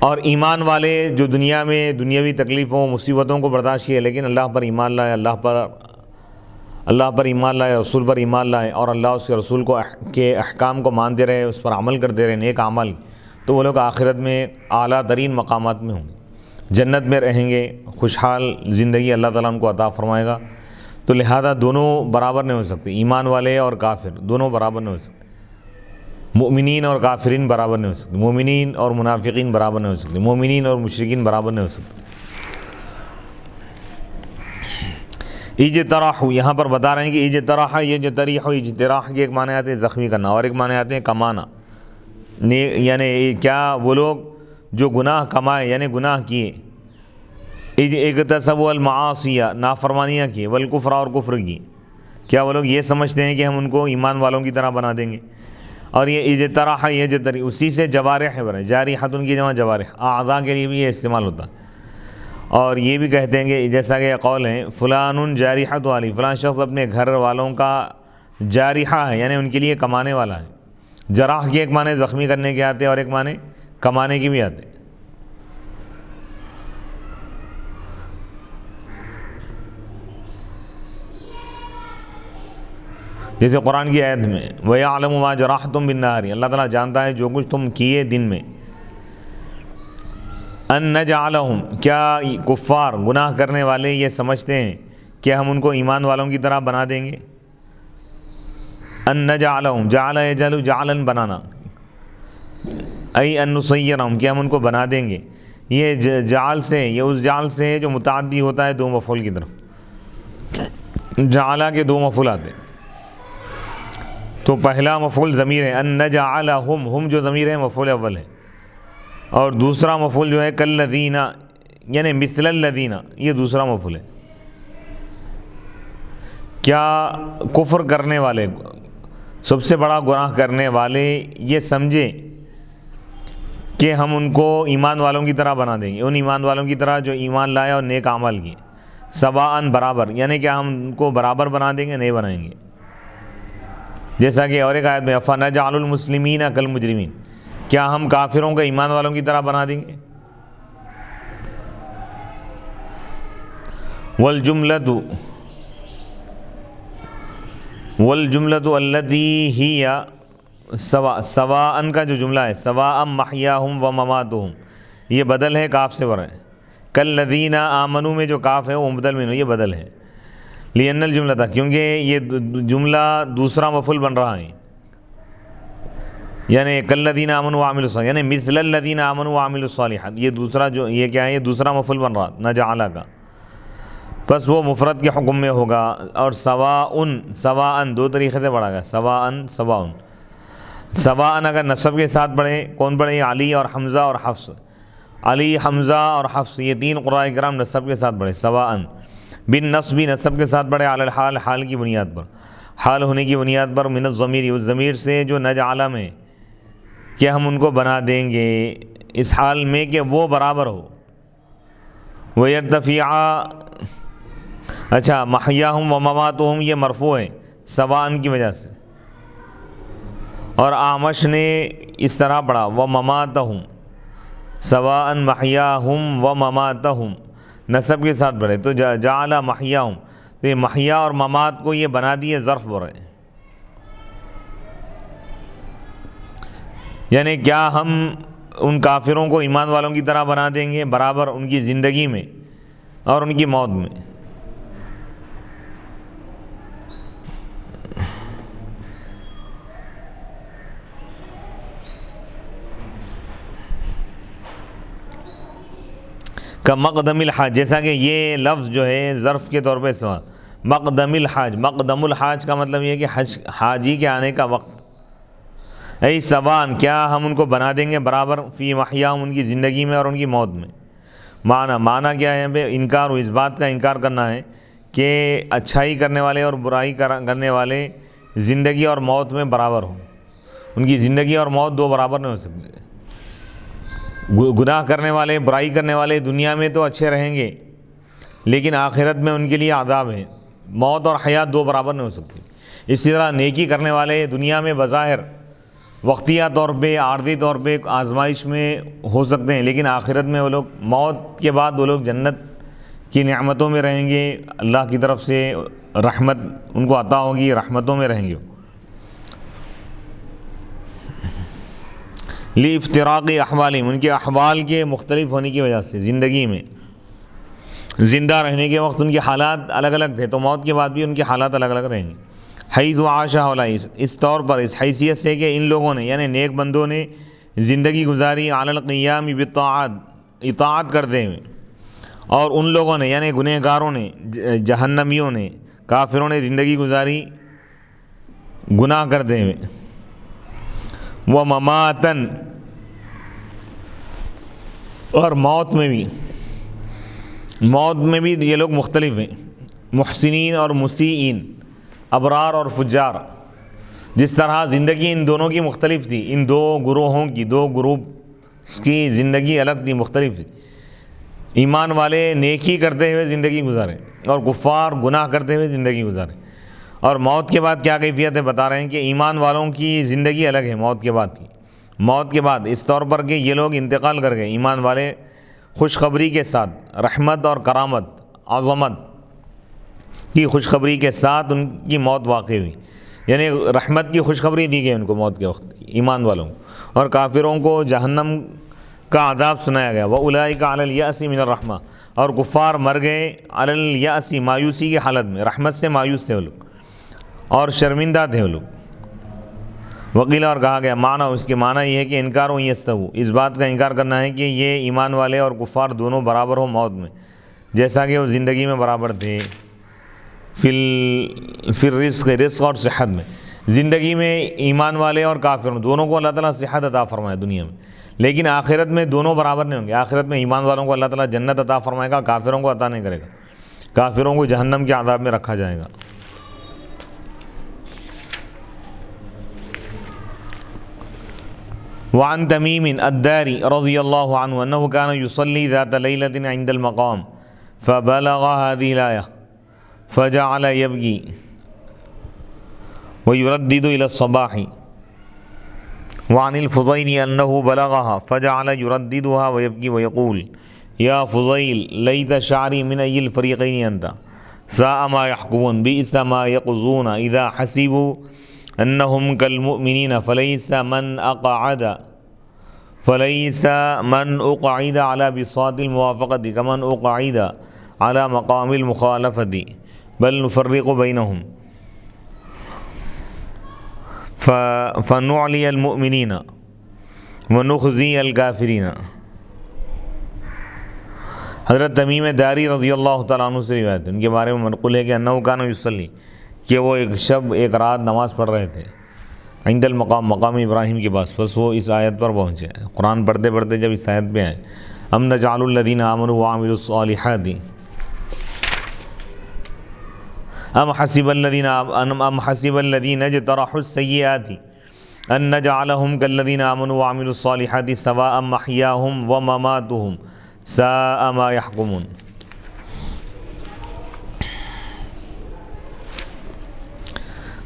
اور ایمان والے جو دنیا میں دنیاوی تکلیفوں مصیبتوں کو برداشت کیے، لیکن اللہ پر ایمان لائے، اللہ پر ایمان لائے، رسول پر ایمان لائے، اور اللہ اس کے رسول کے احکام کو مانتے رہے، اس پر عمل کرتے رہے، نیک عمل، تو وہ لوگ آخرت میں اعلیٰ ترین مقامات میں ہوں گے، جنت میں رہیں گے، خوشحال زندگی اللہ تعالیٰ ان کو عطا فرمائے گا۔ تو لہذا دونوں برابر نہیں ہو سکتے، ایمان والے اور کافر دونوں برابر نہیں ہو سکتے، مومنین اور کافرین برابر نہیں ہو سکتے، مومنین اور منافقین برابر نہیں ہو سکتے، مومنین اور مشرکین برابر نہیں ہو سکتے۔ اجتراح، یہاں پر بتا رہے ہیں کہ اجتراح، یجتریح، اجتراح کے ایک معنی آتے ہیں زخمی کرنا، اور ایک معنی آتے ہیں کمانا، یعنی کیا وہ لوگ جو گناہ کمائے، یعنی گناہ کیے، اکتسبوا المعاصی، نافرمانیاں کی، والکفر، اور کفر کی، کیا وہ لوگ یہ سمجھتے ہیں کہ ہم ان کو ایمان والوں کی طرح بنا دیں گے؟ اور یہ اجتراح یجتری، اسی سے جوارح بنے، جارحۃ کی جمع جوارح، اعضاء کے لیے بھی یہ استعمال ہوتا ہے۔ اور یہ بھی کہتے ہیں کہ جیسا کہ قول ہے فلان جارحۃ علی، فلاں شخص اپنے گھر والوں کا جارحہ ہے، یعنی ان کے لیے کمانے والا ہے۔ جراح کے ایک معنی زخمی کرنے کے آتے ہیں اور ایک معنی کمانے کی بھی آتے ہیں۔ جیسے قرآن کی آیت میں وَيَعْلَمُ مَا جَرَحْتُمْ بِالنَّهَارِ، اللہ تعالیٰ جانتا ہے جو کچھ تم کیے دن میں. ان نجعلہم، کیا کفار گناہ کرنے والے یہ سمجھتے ہیں کہ ہم ان کو ایمان والوں کی طرح بنا دیں گے؟ ان نجعلہم، جعل یجعل جعلا بنانا، ای ان نصیرہم، کہ ہم ان کو بنا دیں گے. یہ جعل سے، یہ اس جعل سے ہے جو متعدی ہوتا ہے دو مفعول کی طرف. جعلہ کے دو مفعول آتے ہیں، تو پہلا مفعول ضمیر ہے ان نجعلہم، ہم جو ضمیر ہے مفعول اول ہے، اور دوسرا مفعول جو ہے کالذین یعنی مثل الذین، یہ دوسرا مفعول ہے. کیا کفر کرنے والے، سب سے بڑا گناہ کرنے والے یہ سمجھے کہ ہم ان کو ایمان والوں کی طرح بنا دیں گے، ان ایمان والوں کی طرح جو ایمان لائے اور نیک اعمال کیے. سواءً، برابر، یعنی کیا ہم ان کو برابر بنا دیں گے؟ نہیں بنائیں گے. جیسا کہ اور ایک آیت میں فَنَجْعَلُ الْمُسْلِمِينَ كَالْمُجْرِمِينَ، کیا ہم کافروں کو ایمان والوں کی طرح بنا دیں گے؟ والجملۃ التي هي سواءً کا جو جملہ ہے سواء محیاہم ومماتہم، یہ بدل ہے کاف سے ورے. کالذین آمنوا میں جو کاف ہے وہ مبدل منہ، یہ بدل ہے. لأن الجملہ تھا، کیونکہ یہ جملہ دوسرا مفعول بن رہا ہے، یعنی کالذین آمنوا وعملوا الصالحات، یعنی مثل الذین آمنوا وعملوا الصالحات، یہ دوسرا جو یہ کیا ہے، یہ دوسرا مفعول بن رہا نجعل کا، بس وہ مفرد کے حکم میں ہوگا. اور سواء دو طریقے سے پڑھا گیا، سواء اگر نصب کے ساتھ پڑھے، کون پڑھے؟ علی اور حمزہ اور حفص. علی، حمزہ اور حفص یہ تین قراء کرام نصب کے ساتھ پڑھے سواء. بالنصب، نصب کے ساتھ پڑھے علی الحال، حال کی بنیاد پر، حال ہونے کی بنیاد پر. من الضمیر، اس ضمیر سے جو نجعل میں، کہ ہم ان کو بنا دیں گے اس حال میں کہ وہ برابر ہو. وَيَرْتَفِعَ، اچھا محیاہم و مماتہم یہ مرفوع ہے سواء کی وجہ سے، اور اعمش نے اس طرح پڑھا ومماتہم، سواء محیاہم و مماتہم نصب کے ساتھ پڑھے، تو جعل محیاہم، تو یہ محیا اور ممات کو یہ بنا دیے ظرف بر ہے. یعنی کیا ہم ان کافروں کو ایمان والوں کی طرح بنا دیں گے برابر ان کی زندگی میں اور ان کی موت میں؟ کا مقدم الحاج، جیسا کہ یہ لفظ جو ہے ظرف کے طور پہ استعمال، مقدم الحاج، مقدم الحاج کا مطلب یہ ہے کہ حاجی کے آنے کا وقت. ای سوان، کیا ہم ان کو بنا دیں گے برابر فی محیاہم، ان کی زندگی میں اور ان کی موت میں. معنی کیا ہے یہاں پہ؟ انکار و اس بات کا انکار کرنا ہے کہ اچھائی کرنے والے اور برائی کرنے والے زندگی اور موت میں برابر ہوں. ان کی زندگی اور موت دو برابر نہیں ہو سکتے. گناہ کرنے والے، برائی کرنے والے دنیا میں تو اچھے رہیں گے، لیکن آخرت میں ان کے لیے عذاب ہے. موت اور حیات دو برابر نہیں ہو سکتی. اسی طرح نیکی کرنے والے دنیا میں بظاہر وقتیہ طور پہ، عارضی طور پہ آزمائش میں ہو سکتے ہیں، لیکن آخرت میں وہ لوگ، موت کے بعد وہ لوگ جنت کی نعمتوں میں رہیں گے، اللہ کی طرف سے رحمت ان کو عطا ہوگی، رحمتوں میں رہیں گے. لافتراق احوالہم، ان کے احوال کے مختلف ہونے کی وجہ سے، زندگی میں زندہ رہنے کے وقت ان کے حالات الگ الگ تھے، تو موت کے بعد بھی ان کے حالات الگ الگ رہیں گے. حیث عاش ہؤلاء، اس طور پر، اس حیثیت سے کہ ان لوگوں نے یعنی نیک بندوں نے زندگی گزاری علی القیام بالطاعات، اطاعت کرتے ہوئے، اور ان لوگوں نے یعنی گنہگاروں نے، جہنمیوں نے، کافروں نے زندگی گزاری گناہ کرتے ہوئے. ومماتن، اور موت میں بھی یہ لوگ مختلف ہیں، محسنین اور مسیئین، ابرار اور فجار. جس طرح زندگی ان دونوں کی مختلف تھی، ان دو گروہوں کی، دو گروپس کی زندگی الگ تھی، مختلف تھی. ایمان والے نیکی کرتے ہوئے زندگی گزارے اور کفار گناہ کرتے ہوئے زندگی گزارے. اور موت کے بعد کیا کیفیت ہے بتا رہے ہیں کہ ایمان والوں کی زندگی الگ ہے موت کے بعد کی. موت کے بعد اس طور پر کہ یہ لوگ انتقال کر گئے، ایمان والے خوشخبری کے ساتھ، رحمت اور کرامت، عظمت کی خوشخبری کے ساتھ ان کی موت واقع ہوئی. یعنی رحمت کی خوشخبری دی گئی ان کو موت کے وقت ایمان والوں کو، اور کافروں کو جہنم کا عذاب سنایا گیا۔ وَأُولَٰئِكَ عَلَى الْيَأْسِ مِنَ الرَّحْمَةِ، اور کفار مر گئے عَلَى الْيَأْسِ، مایوسی کی حالت میں، رحمت سے مایوس تھے وہ لوگ اور شرمندہ تھے وہ لوگ۔ وقیل، اور کہا گیا معنی، اس کے معنی یہ ہے کہ انکار و یستووا، اس بات کا انکار کرنا ہے کہ یہ ایمان والے اور کفار دونوں برابر ہو موت میں، جیسا کہ وہ زندگی میں برابر تھے، فی الرزق، رزق اور صحت میں۔ زندگی میں ایمان والے اور کافر دونوں کو اللہ تعالیٰ صحت عطا فرمائے دنیا میں، لیکن آخرت میں دونوں برابر نہیں ہوں گے۔ آخرت میں ایمان والوں کو اللہ تعالیٰ جنت عطا فرمائے گا، کافروں کو عطا نہیں کرے گا، کافروں کو جہنم کے عذاب میں رکھا جائے گا۔ وعن تمیم الداری رضی اللہ عنہ انہ کان یصلی ذات لیلۃ عند المقام فبلغ هذه الآیہ فجعل یبکی ویردد الى الصباح، وعن الفضیل انہ بلغها فجعل یرددها ویبکی ویقول یا فضیل لیت شعری من ای الفریقین انت ساء ما يحکمون بئس ما یقضون اذا حسبوا انہم کالمؤمنین فلیس من اقعد على بساط الموافقة كمن اقعد على مقام المخالفة بل نفرق بينهم فنعلي المؤمنين ونخزي الكافرين۔ حضرت تمیم داری رضی اللہ تعالیٰ عنہ سے روایت ہے، ان کے بارے میں منقول ہے کہ انہ کان یصلی، کہ وہ ایک شب ایک رات نماز پڑھ رہے تھے عند المقام، مقام ابراہیم کے پاس، بس وہ اس آیت پر پہنچے۔ قرآن پڑھتے پڑھتے جب اس آیت پہ آئے ام نجعل الذین آمنوا وعملوا الصالحات ام حسب الذین اجترحوا السیئات ان نجعلهم كالذین آمنوا وعملوا الصالحات سواء محیاهم ومماتهم ساء ما يحکمون۔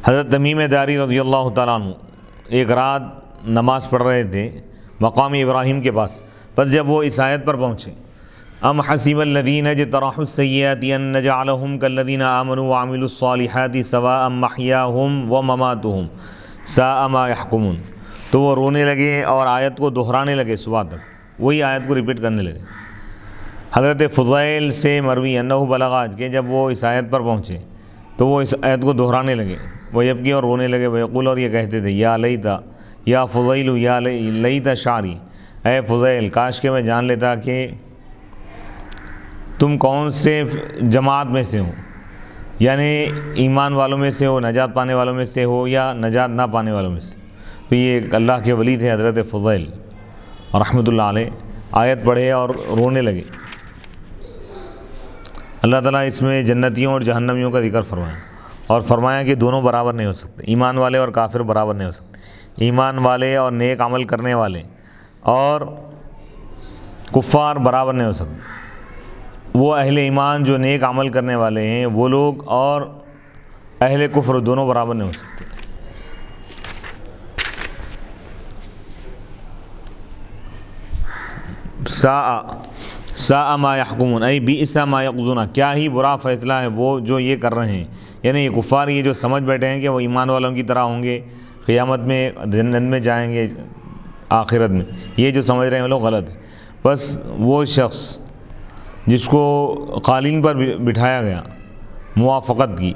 حضرت تمیم داری رضی اللہ تعالیٰ عنہ ایک رات نماز پڑھ رہے تھے مقام ابراہیم کے پاس، بس جب وہ اس آیت پر پہنچے ام حسب الذین اجترحوا السیئات ان نجعلهم كالذین آمنوا وعملوا الصالحات سواء محیاهم ومماتهم ساء ما يحکمون، تو وہ رونے لگے اور آیت کو دہرانے لگے صبح تک، وہی آیت کو ریپیٹ کرنے لگے۔ حضرت فضیل سے مروی انہ بلغ، کہ جب وہ اس آیت پر پہنچے تو وہ اس آیت کو دہرانے لگے، وہ یبکی اور رونے لگے، وہ یقول اور یہ کہتے تھے یا لیتا یا فضیل یا لیتا شعری، اے فضیل کاش کہ میں جان لیتا کہ تم کون سے جماعت میں سے ہو، یعنی ایمان والوں میں سے ہو، نجات پانے والوں میں سے ہو یا نجات نہ پانے والوں میں سے۔ تو یہ اللہ کے ولی تھے حضرت فضیل رحمۃ اللہ علیہ، آیت پڑھے اور رونے لگے۔ اللہ تعالیٰ اس میں جنتیوں اور جہنمیوں کا ذکر فرمایا اور فرمایا کہ دونوں برابر نہیں ہو سکتے، ایمان والے اور کافر برابر نہیں ہو سکتے، ایمان والے اور نیک عمل کرنے والے اور کفار برابر نہیں ہو سکتے۔ وہ اہل ایمان جو نیک عمل کرنے والے ہیں وہ لوگ اور اہل کفر دونوں برابر نہیں ہو سکتے۔ ساء ما یحکمون، ای بئس ما یقضون، کیا ہی برا فیصلہ ہے وہ جو یہ کر رہے ہیں، یعنی یہ کفار یہ جو سمجھ بیٹھے ہیں کہ وہ ایمان والوں کی طرح ہوں گے، قیامت میں جنت میں جائیں گے، آخرت میں، یہ جو سمجھ رہے ہیں وہ لوگ غلط ہے۔ بس وہ شخص جس کو قالین پر بٹھایا گیا موافقت کی،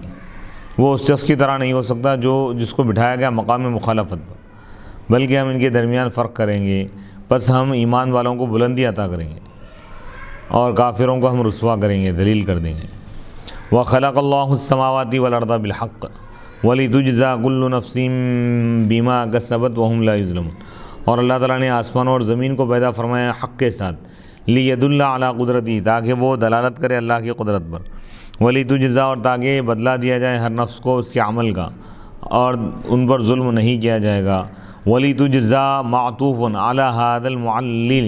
وہ اس شخص کی طرح نہیں ہو سکتا جس کو بٹھایا گیا مقام مخالفت پر، بلکہ ہم ان کے درمیان فرق کریں گے، بس ہم ایمان والوں کو بلندی عطا کریں گے اور کافروں کو ہم رسوا کریں گے، ذلیل کر دیں گے۔ وَخَلَقَ اللَّهُ السَّمَاوَاتِ وَالْأَرْضَ بِالْحَقِّ وَلِتُجْزَىٰ كُلُّ نَفْسٍ بِمَا كَسَبَتْ وَهُمْ لَا يُظْلَمُونَ، اور اللہ تعالیٰ نے آسمانوں اور زمین کو پیدا فرمایا حق کے ساتھ، لِيَدُلَّ عَلَىٰ قُدْرَتِهِ، تاکہ وہ دلالت کرے اللہ کی قدرت پر، وَلِتُجْزَىٰ، اور تاکہ بدلہ دیا جائے ہر نفس کو اس کے عمل کا اور ان پر ظلم نہیں کیا جائے گا۔ وَلِتُجْزَىٰ معطوف عَلَىٰ هَذَا المعلل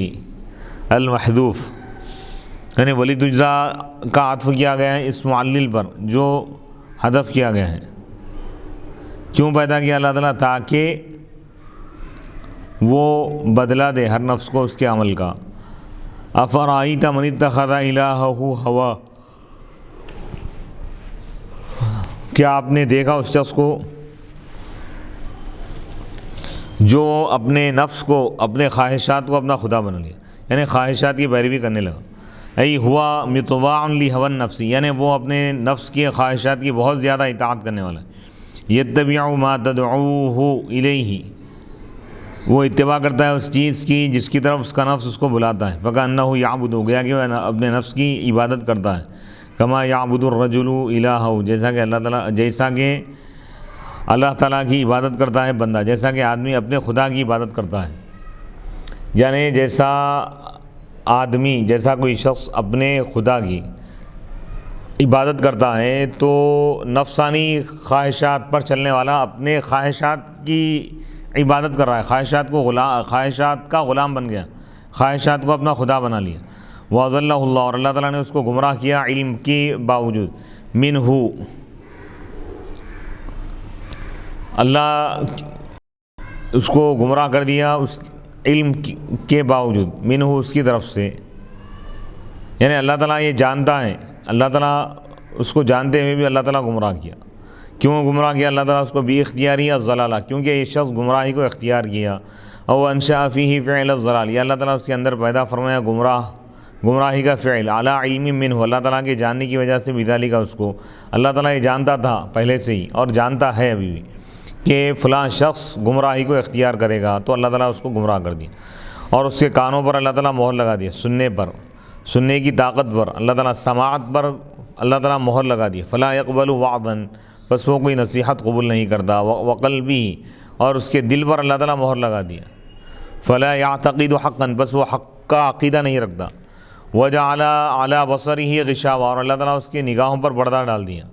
المحذوف، یعنی وَلِتُجْزَىٰ کا عطف کیا گیا ہے اس معلل پر جو حذف کیا گیا ہے۔ کیوں پیدا کیا اللہ تعالیٰ؟ تاکہ وہ بدلہ دے ہر نفس کو اس کے عمل کا۔ أَفَرَأَيْتَ مَنِ اتَّخَذَ إِلَٰهَهُ هَوَاهُ، کیا آپ نے دیکھا اس شخص کو جو اپنے نفس کو، اپنے خواہشات کو اپنا خدا بنا لیا، یعنی خواہشات کی پیروی کرنے لگا، ای ہوا مطواع لہوى النفس، یعنی وہ اپنے نفس کی خواہشات کی بہت زیادہ اطاعت کرنے والا ہے، یتبع ما تدعوہ الیہ، وہ اتباع کرتا ہے اس چیز کی جس کی طرف اس کا نفس اس کو بلاتا ہے، فکأنہ یعبد، ہو گیا کہ وہ اپنے نفس کی عبادت کرتا ہے، کما یعبد الرجل الہہ، جیسا کہ اللہ تعالیٰ کی عبادت کرتا ہے بندہ، جیسا کہ آدمی اپنے خدا کی عبادت کرتا ہے، یعنی جیسا آدمی، جیسا کوئی شخص اپنے خدا کی عبادت کرتا ہے تو نفسانی خواہشات پر چلنے والا اپنے خواہشات کی عبادت کر رہا ہے، خواہشات کا غلام بن گیا، خواہشات کو اپنا خدا بنا لیا، وَأَضَلَّهُ اللَّهُ، اور اللہ تعالیٰ نے اس کو گمراہ کیا علم کے باوجود، منہ، اللہ اس کو گمراہ کر دیا اس علم کے باوجود، منہ، اس کی طرف سے، یعنی اللہ تعالیٰ یہ جانتا ہے، اللہ تعالیٰ اس کو جانتے ہوئے بھی اللہ تعالیٰ گمراہ کیا، کیوں گمراہ کیا اللہ تعالیٰ اس کو باختیاری الضلالہ، کیونکہ یہ شخص گمراہی کو اختیار کیا، او انشأ فیہ فعل الضلال، یہ اللہ تعالیٰ اس کے اندر پیدا فرمایا گمراہی کا فعل، علی علم منہ، اللہ تعالیٰ کے جاننے کی وجہ سے، بذالک، اس کو اللہ تعالیٰ یہ جانتا تھا پہلے سے ہی اور جانتا ہے ابھی بھی کہ فلاں شخص گمراہی کو اختیار کرے گا، تو اللہ تعالیٰ اس کو گمراہ کر دیا، اور اس کے کانوں پر اللہ تعالیٰ مہر لگا دیا، سننے پر، سننے کی طاقت پر اللہ تعالیٰ، سماعت پر اللہ تعالیٰ مہر لگا دی، فلا یقبل وعظا، بس وہ کوئی نصیحت قبول نہیں کرتا، وقلبی، اور اس کے دل پر اللہ تعالیٰ مہر لگا دیا، فلا یعتقد حقا، بس وہ حق کا عقیدہ نہیں رکھتا، وجعل علی بصرہ غشاوہ، اور اللہ تعالیٰ اس کی نگاہوں پر پردہ ڈال دیا،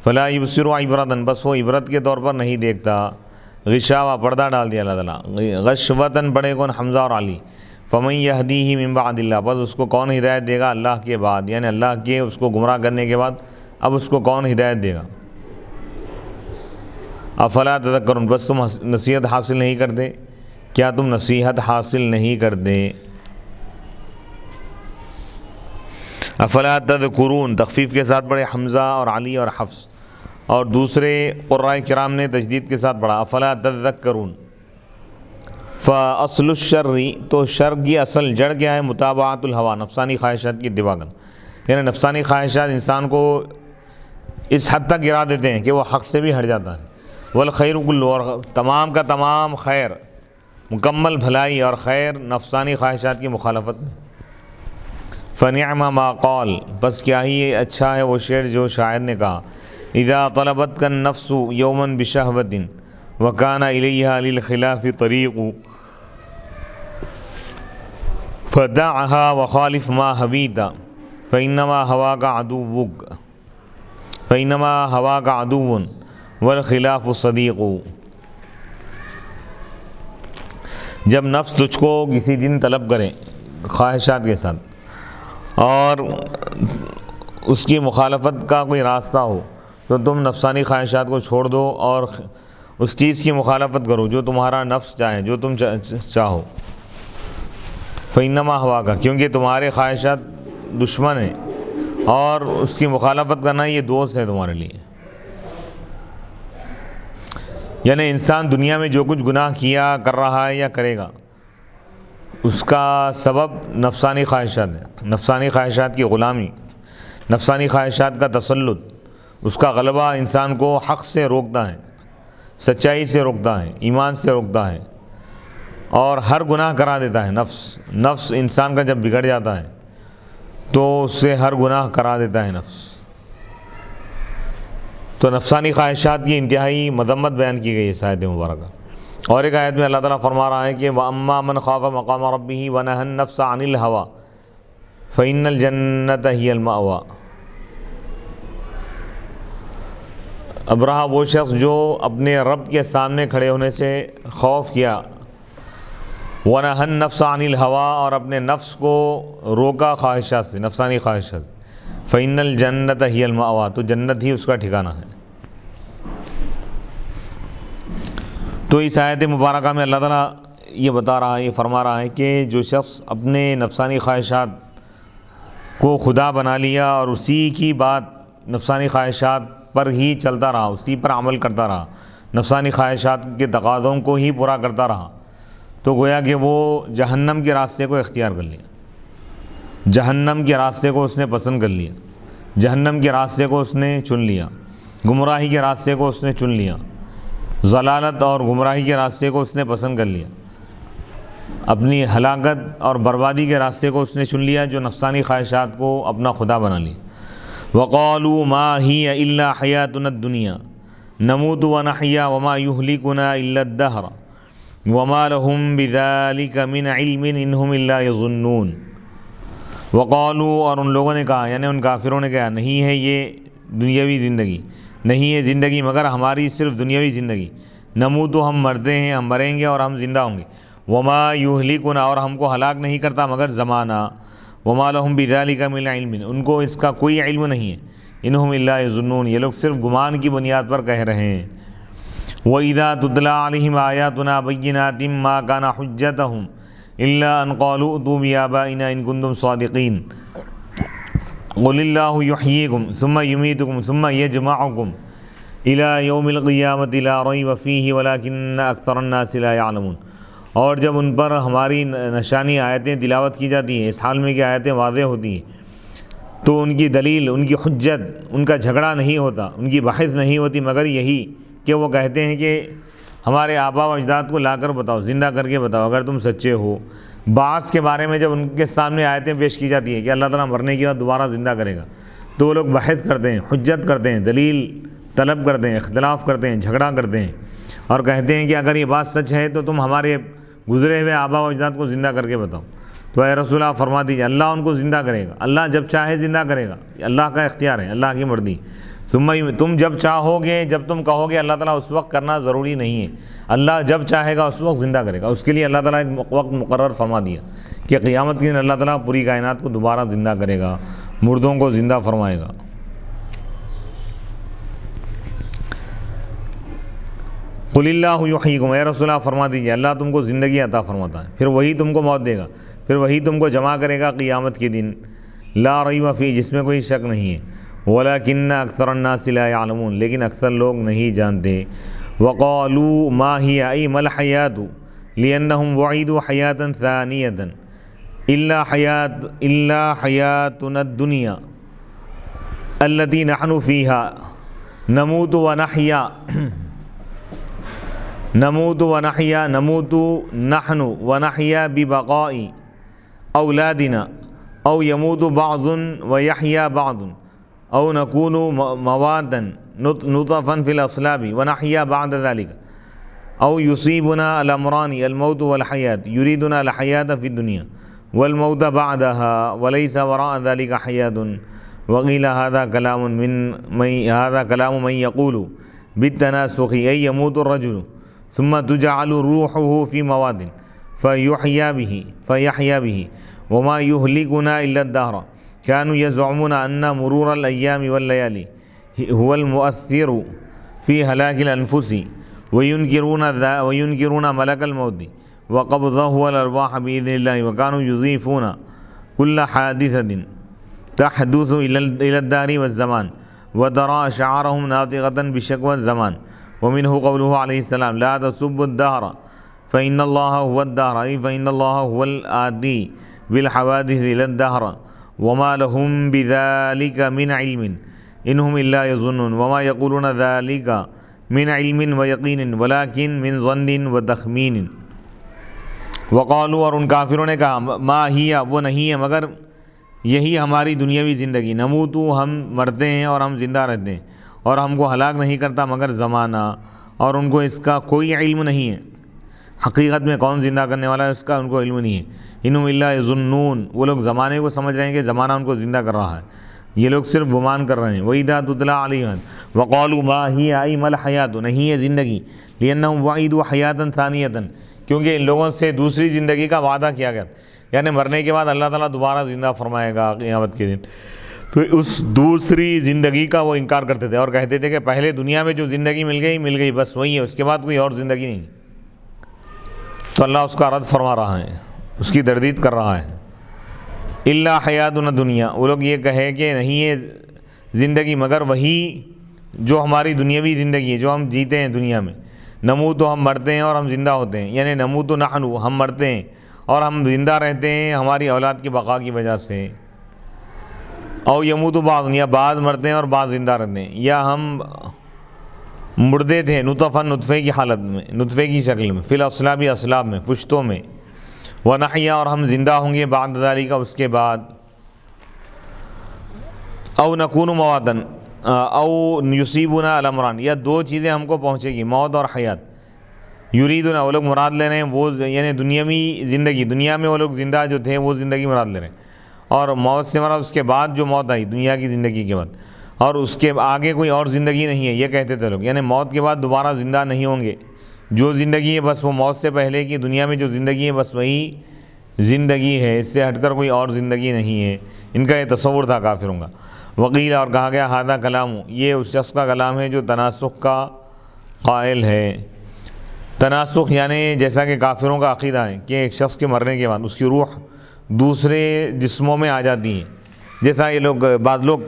فلا یبصر عبرتا، بس وہ عبرت کے طور پر نہیں دیکھتا، غشاوہ، پردہ ڈال دیا اللہ تعالیٰ، غشوتاً، بڑے کون، حمزہ اور علی، فمن یہدیہ من بعد اللہ، بس اس کو کون ہدایت دے گا اللہ کے بعد، یعنی اللہ کے اس کو گمراہ کرنے کے بعد اب اس کو کون ہدایت دے گا، افلا تذکرون، بس تم نصیحت حاصل نہیں کرتے، کیا تم نصیحت حاصل نہیں کرتے، افلا تذکرون، تخفیف کے ساتھ پڑھے حمزہ اور علی اور حفص، اور دوسرے قراء کرام نے تجدید کے ساتھ پڑھا افلا تذکرون، فاصل الشر، تو شر کی اصل جڑ کیا ہے، متابعت الہوا، نفسانی خواہشات کی اتباع کرنا، یعنی نفسانی خواہشات انسان کو اس حد تک گرا دیتے ہیں کہ وہ حق سے بھی ہٹ جاتا ہے، والخیر کلہ، اور تمام کا تمام خیر، مکمل بھلائی اور خیر نفسانی خواہشات کی مخالفت میں، فنعم ما قال، بس کیا ہی اچھا ہے وہ شعر جو شاعر نے کہا، اذا طلبتک النفس یوما بشہوۃ وکان الیہا للخلاف طریق فدعها وخالف ما حبیت فإنما هواك عدو والخلاف صدیق، جب نفس تجھ کو کسی دن طلب کرے خواہشات کے ساتھ اور اس کی مخالفت کا کوئی راستہ ہو، تو تم نفسانی خواہشات کو چھوڑ دو اور اس چیز کی مخالفت کرو جو تمہارا نفس چاہے، جو تم چاہو، فإنما هواك، کیونکہ تمہارے خواہشات دشمن ہیں اور اس کی مخالفت کرنا یہ دوست ہے تمہارے لیے، یعنی انسان دنیا میں جو کچھ گناہ کیا، کر رہا ہے یا کرے گا، اس کا سبب نفسانی خواہشات ہے، نفسانی خواہشات کی غلامی، نفسانی خواہشات کا تسلط، اس کا غلبہ انسان کو حق سے روکتا ہے، سچائی سے روکتا ہے، ایمان سے روکتا ہے، اور ہر گناہ کرا دیتا ہے، نفس انسان کا جب بگڑ جاتا ہے تو اس سے ہر گناہ کرا دیتا ہے نفس، تو نفسانی خواہشات کی انتہائی مذمت بیان کی گئی ہے آیت مبارکہ، اور ایک آیت میں اللہ تعالیٰ فرما رہا ہے کہ وَأَمَّا مَنْ خَافَ مَقَامَ رَبِّهِ وَنَهَى النَّفْسَ عَنِ الْهَوَىٰ فَإِنَّ الْجَنَّةَ هِيَ الْمَأْوَىٰ، اب رہا وہ شخص جو اپنے رب کے سامنے کھڑے ہونے سے خوف کیا، وَنَهَى النَّفْسَ عَنِ الْهَوَىٰ، اور اپنے نفس کو روکا خواہشات سے، نفسانی خواہشات سے، فَإِنَّ الْجَنَّةَ هِيَ الْمَأْوَىٰ، تو جنت ہی اس کا ٹھکانہ ہے۔ تو اس آیت مبارکہ میں اللہ تعالیٰ یہ بتا رہا ہے، یہ فرما رہا ہے کہ جو شخص اپنے نفسانی خواہشات کو خدا بنا لیا اور اسی کی بات، نفسانی خواہشات پر ہی چلتا رہا، اسی پر عمل کرتا رہا، نفسانی خواہشات کے تقاضوں کو ہی پورا کرتا رہا تو گویا کہ وہ جہنم کے راستے کو اختیار کر لیا، جہنم کے راستے کو اس نے پسند کر لیا، جہنم کے راستے کو اس نے چن لیا، گمراہی کے راستے کو اس نے چن لیا، ضلالت اور گمراہی کے راستے کو اس نے پسند کر لیا، اپنی ہلاکت اور بربادی کے راستے کو اس نے چن لیا، جو نفسانی خواہشات کو اپنا خدا بنا لی۔ وقالوا ما هي الا حیاتنا الدنیا نموت ونحیا وما یہلکنا الا الدہر وما لهم بذلک من علم انہم الا یظنون۔ وقالوا، اور ان لوگوں نے کہا، یعنی ان کافروں نے کہا، نہیں ہے یہ دنیاوی زندگی، نہیں ہے زندگی مگر ہماری صرف دنیاوی زندگی، نموت، ہم مرتے ہیں، ہم مریں گے اور ہم زندہ ہوں گے، وما یہلکنا، اور ہم کو ہلاک نہیں کرتا مگر زمانہ، وما لهم بذلک من علم، ان کو اس کا کوئی علم نہیں ہے، انہم الا یظنون، یہ لوگ صرف گمان کی بنیاد پر کہہ رہے ہیں۔ وَإِذَا تُتْلَىٰ عَلَيْهِمْ آيَاتُنَا بَيِّنَاتٍ مَا كَانَ حُجَّتَهُمْ إِلَّا أَنْ قَالُوا ائْتُوا بِآبَائِنَا إِن كُنتُمْ صَادِقِينَ قُلِ اللَّهُ يُحْيِيكُمْ ثُمَّ يُمِيتُكُمْ ثُمَّ يَجْمَعُكُمْ إِلَىٰ يَوْمِ الْقِيَامَةِ لَا رَيْبَ فِيهِ وَلَٰكِنَّ أَكْثَرَ النَّاسِ لَا يَعْلَمُونَ۔ اور جب ان پر ہماری نشانی آیتیں تلاوت کی جاتی ہیں، اس حال میں کہ آیتیں واضح ہوتی ہیں، تو ان کی دلیل، ان کی حجت، ان کا جھگڑا نہیں ہوتا، ان کی بحث نہیں ہوتی مگر یہی کہ وہ کہتے ہیں کہ ہمارے آبا و اجداد کو لا کر بتاؤ، زندہ کر کے بتاؤ اگر تم سچے ہو۔ بعث کے بارے میں جب ان کے سامنے آیتیں پیش کی جاتی ہیں کہ اللہ تعالیٰ مرنے کے بعد دوبارہ زندہ کرے گا، تو وہ لوگ بحث کرتے ہیں، حجت کرتے ہیں، دلیل طلب کرتے ہیں، اختلاف کرتے ہیں، جھگڑا کرتے ہیں اور کہتے ہیں کہ اگر یہ بات سچ ہے تو تم ہمارے گزرے ہوئے آبا و اجداد کو زندہ کر کے بتاؤ۔ تو اے رسول اللہ فرما دیجیے، اللہ ان کو زندہ کرے گا، اللہ جب چاہے زندہ کرے گا، اللہ کا اختیار ہے، اللہ کی مرضی۔ تم جب چاہو گے، جب تم کہو گے اللہ تعالیٰ اس وقت کرنا ضروری نہیں ہے، اللہ جب چاہے گا اس وقت زندہ کرے گا۔ اس کے لیے اللہ تعالیٰ ایک وقت مقرر فرما دیا کہ قیامت کے دن اللہ تعالیٰ پوری کائنات کو دوبارہ زندہ کرے گا، مردوں کو زندہ فرمائے گا۔ قل اللہ یحییکم، اے رسول اللہ فرما دیجیے اللہ تم کو زندگی عطا فرماتا ہے، پھر وہی تم کو موت دے گا، پھر وہی تم کو جمع کرے گا قیامت کے دن، لا ریب فیہ، جس میں کوئی شک نہیں ہے، ولکن اکثر الناس لا یعلمون، لیکن اکثر لوگ نہیں جانتے۔ وقالوا ما ہی ای ما الحیات لانہم وعیدوا حیاتا ثانیتا الا حیاتنا الدنیا التي نحن فيها نموت نحن ونحيا ببقاء أولادنا أو يموت بعض ويحيا بعض أو نكون موادا نطفا في الأصلاب ونحيا بعد ذلك أو يصيبنا الأمران الموت والحياة يريدنا الحياة في الدنيا والموت بعدها وليس وراء ذلك حياة وقيل هذا كلام من يقول بالتناسخ أي يموت الرجل ثم تجعل روحه في مواد فيحيا به وما يهلكنا إلا الدهر كانوا يزعمون أن مرور الأيام والليالي هو المؤثر في هلاك الأنفس وينكرون ملك الموت وقبضه الأرواح بإذن الله وكانوا يضيفون كل حادثة تحدث إلى الدار والزمان وترى شعارهم ناطقة بشكوى الزمان ومنه قوله عليه السلام لا تسبوا الدهر فإن الله هو الدهر أي فإن الله هو الآتي بالحوادث إلى الدهر وما لهم بذلك من علم إنهم إلا يظنون وما يقولون ذلك من علم ويقين ولكن من ظن وتخمين۔ وقالوا، اور ان کافروں نے کہا، ما ہی، وہ نہیں ہے مگر یہی ہماری دنیاوی زندگی، نموتو، ہم مرتے ہیں اور ہم زندہ رہتے ہیں اور ہم کو ہلاک نہیں کرتا مگر زمانہ، اور ان کو اس کا کوئی علم نہیں ہے، حقیقت میں کون زندہ کرنے والا ہے اس کا ان کو علم نہیں ہے۔ انہم الا یظنون، وہ لوگ زمانے کو سمجھ رہے ہیں کہ زمانہ ان کو زندہ کر رہا ہے، یہ لوگ صرف گمان کر رہے ہیں۔ وَإِذَا تُتْلَىٰ عَلَيْهِمْ وَقَالُوا مَا هِيَ أَيْ مَا الْحَيَاةُ، نہیں ہے زندگی، لِأَنَّهُمْ وَعِدُوا حَيَاةً ثَانِيَةً، کیونکہ ان لوگوں سے دوسری زندگی کا وعدہ کیا گیا، یعنی مرنے کے بعد اللہ تعالیٰ دوبارہ زندہ فرمائے گا قیامت کے دن، تو اس دوسری زندگی کا وہ انکار کرتے تھے اور کہتے تھے کہ پہلے دنیا میں جو زندگی مل گئی بس وہی ہے، اس کے بعد کوئی اور زندگی نہیں۔ تو اللہ اس کا رد فرما رہا ہے، اس کی تردید کر رہا ہے۔ الا حیاتنا دنیا، وہ لوگ یہ کہے کہ نہیں ہے زندگی مگر وہی جو ہماری دنیاوی زندگی ہے، جو ہم جیتے ہیں دنیا میں، نموت تو ہم مرتے ہیں اور ہم زندہ ہوتے ہیں، یعنی نموت تو نحن ہم مرتے ہیں اور ہم زندہ رہتے ہیں ہماری اولاد کی بقا کی وجہ سے، او یموت بعض، یا بعض مرتے ہیں اور بعض زندہ رہتے ہیں، یا ہم مردے تھے نطفاً نطفے کی حالت میں، نطفے کی شکل میں، فی الاصلاب اسلاب میں، پشتوں میں، ونحیا اور ہم زندہ ہوں گے بعد ذالک اس کے بعد، او نکون مواطن او یصیبنا الامران، یا دو چیزیں ہم کو پہنچے گی، موت اور حیات، یریدنا وہ لوگ مراد لے رہے ہیں وہ یعنی دنیاوی زندگی، دنیا میں وہ لوگ زندہ جو تھے وہ زندگی مراد لے رہے ہیں، اور موت سے مراد اس کے بعد جو موت آئی دنیا کی زندگی کے بعد، اور اس کے آگے کوئی اور زندگی نہیں ہے، یہ کہتے تھے لوگ، یعنی موت کے بعد دوبارہ زندہ نہیں ہوں گے، جو زندگی ہے بس وہ موت سے پہلے کی دنیا میں جو زندگی ہے بس وہی زندگی ہے، اس سے ہٹ کر کوئی اور زندگی نہیں ہے، ان کا یہ تصور تھا کافروں کا۔ وقیل اور کہا گیا ھذا کلام، یہ اس شخص کا کلام ہے جو تناسخ کا قائل ہے۔ تناسخ یعنی جیسا کہ کافروں کا عقیدہ ہے کہ ایک شخص کے مرنے کے بعد اس کی روح دوسرے جسموں میں آ جاتی ہے، جیسا یہ لوگ بعض لوگ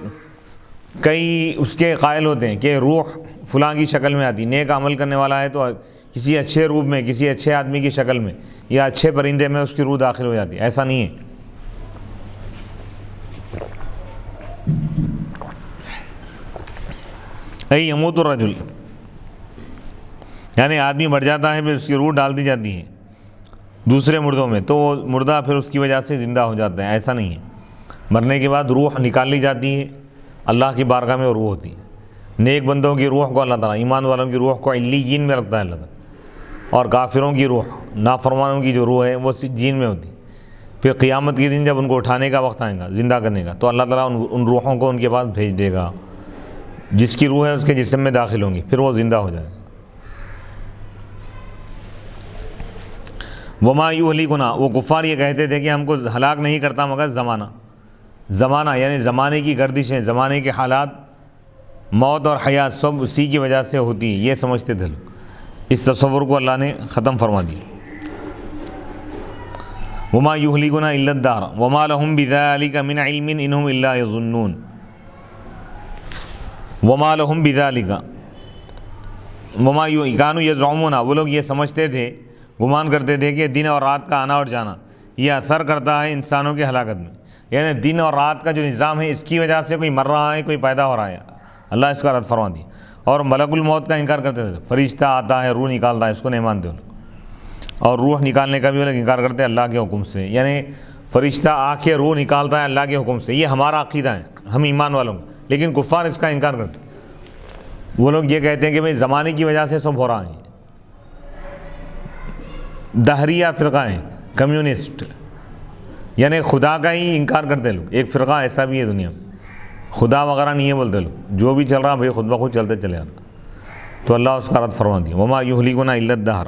کئی اس کے قائل ہوتے ہیں کہ روح فلاں کی شکل میں آتی، نیک عمل کرنے والا ہے تو کسی اچھے روپ میں، کسی اچھے آدمی کی شکل میں یا اچھے پرندے میں اس کی روح داخل ہو جاتی ہے، ایسا نہیں ہے۔ ای یموت الرجل، یعنی آدمی مر جاتا ہے پھر اس کی روح ڈال دی جاتی ہے دوسرے مردوں میں تو وہ مردہ پھر اس کی وجہ سے زندہ ہو جاتا ہے، ایسا نہیں ہے۔ مرنے کے بعد روح نکال لی جاتی ہے، اللہ کی بارگاہ میں وہ روح ہوتی ہے۔ نیک بندوں کی روح کو اللہ تعالیٰ، ایمان والوں کی روح کو علیین میں رکھتا ہے اللہ تعالیٰ، اور کافروں کی روح، نافرمانوں کی جو روح ہے وہ سجین میں ہوتی ہے۔ پھر قیامت کے دن جب ان کو اٹھانے کا وقت آئے گا زندہ کرنے کا تو اللہ تعالیٰ ان روحوں کو ان کے پاس بھیج دے گا، جس کی روح ہے اس کے جسم میں داخل ہوں گی، پھر وہ زندہ ہو جائے گا۔ وما یہلکنا، وہ کفار یہ کہتے تھے کہ ہم کو ہلاک نہیں کرتا مگر زمانہ یعنی زمانے کی گردشیں، زمانے کے حالات، موت اور حیات سب اسی کی وجہ سے ہوتی ہے، یہ سمجھتے تھے لوگ۔ اس تصور کو اللہ نے ختم فرما دیا۔ وما یہلکنا الا الدہر وما لہم بذلک من علم انہم الا یظنون، وما لہم بذلک وما کانوا یزعمون، وہ لوگ یہ سمجھتے تھے، گمان کرتے تھے کہ دن اور رات کا آنا اور جانا یہ اثر کرتا ہے انسانوں کی ہلاکت میں، یعنی دن اور رات کا جو نظام ہے اس کی وجہ سے کوئی مر رہا ہے کوئی پیدا ہو رہا ہے، اللہ اس کا رد فرما دی۔ اور ملک الموت کا انکار کرتے تھے، فرشتہ آتا ہے روح نکالتا ہے، اس کو نہیں مانتے وہ لوگ، اور روح نکالنے کا بھی وہ لوگ انکار کرتے ہیں اللہ کے حکم سے، یعنی فرشتہ آ کے روح نکالتا ہے اللہ کے حکم سے، یہ ہمارا عقیدہ ہے ہم ایمان والوں، لیکن کفار اس کا انکار کرتے ہیں۔ وہ لوگ یہ کہتے ہیں کہ بھئی زمانے کی وجہ سے سب ہو رہا ہے، دہریہ فرقہ ہیں، کمیونسٹ، یعنی خدا کا ہی انکار کرتے لوگ، ایک فرقہ ایسا بھی ہے دنیا میں، خدا وغیرہ نہیں ہے بولتے لوگ، جو بھی چل رہا بھئی خود بخود چلتے چلے جاتا، تو اللہ اس کا رد فرما دیا۔ وما یہلکنا الا الدہر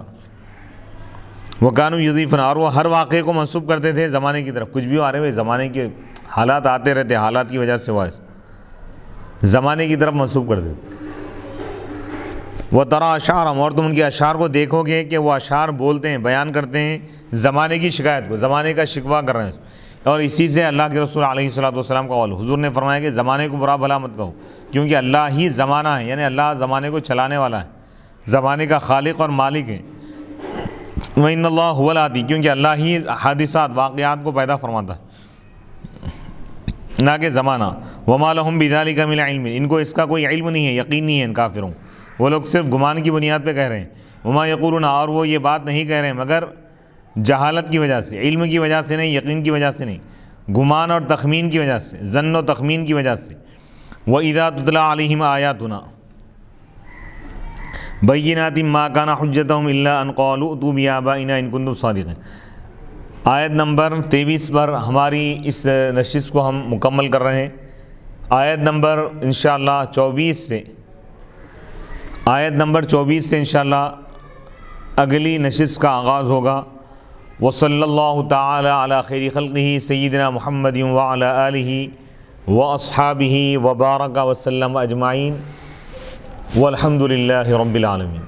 وکانوا یضیفون، اور وہ ہر واقعے کو منسوب کرتے تھے زمانے کی طرف، کچھ بھی آ رہے بھئی زمانے کے حالات آتے رہتے، حالات کی وجہ سے ہوا ہے، زمانے کی طرف منسوب کر دیتے۔ وترى اشعارهم، اور تم ان کے اشعار کو دیکھو گے کہ وہ اشعار بولتے ہیں، بیان کرتے ہیں زمانے کی شکایت کو، زمانے کا شکوہ کر رہے ہیں، اور اسی سے اللہ کے رسول علیہ الصلوۃ والسلام کا قول، حضور نے فرمایا کہ زمانے کو برا بھلا مت کہو، کیونکہ اللہ ہی زمانہ ہے، یعنی اللہ زمانے کو چلانے والا ہے، زمانے کا خالق اور مالک ہے۔ وَإِنَّ اللَّهَ هُوَ الْهَادِي، کیونکہ اللہ ہی حادثات، واقعات کو پیدا فرماتا ہے، نہ کہ زمانہ۔ وَمَا لَهُم بِذَلِكَ مِنْ عِلْمٍ، ان کو اس کا کوئی علم نہیں ہے، یقین نہیں ہے ان کافروں، وہ لوگ صرف گمان کی بنیاد پہ کہہ رہے ہیں۔ وما یقولون، اور وہ یہ بات نہیں کہہ رہے ہیں مگر جہالت کی وجہ سے، علم کی وجہ سے نہیں، یقین کی وجہ سے نہیں، گمان اور تخمین کی وجہ سے، ظن و تخمین کی وجہ سے۔ وَإِذَا تُتْلَىٰ عَلَيْهِمْ آيَاتُنَا بَيِّنَاتٍ مَا كَانَ حُجَّتُهُمْ إِلَّا أَنْ قَالُوا ائْتُوا بِآبَائِنَا إِن كُنتُمْ صَادِقِينَ۔ آیت نمبر 23 پر ہماری اس نشست کو ہم مکمل کر رہے ہیں۔ آیت نمبر انشاءاللہ 24 سے، آیت نمبر 24 سے انشاءاللہ اگلی نشست کا آغاز ہوگا۔ وصلی اللہ تعالی علی خیر خلقہ سیدنا محمد وعلی آلہ واصحابہ وبارک وسلم اجمعین، والحمد للہ رب العالمین۔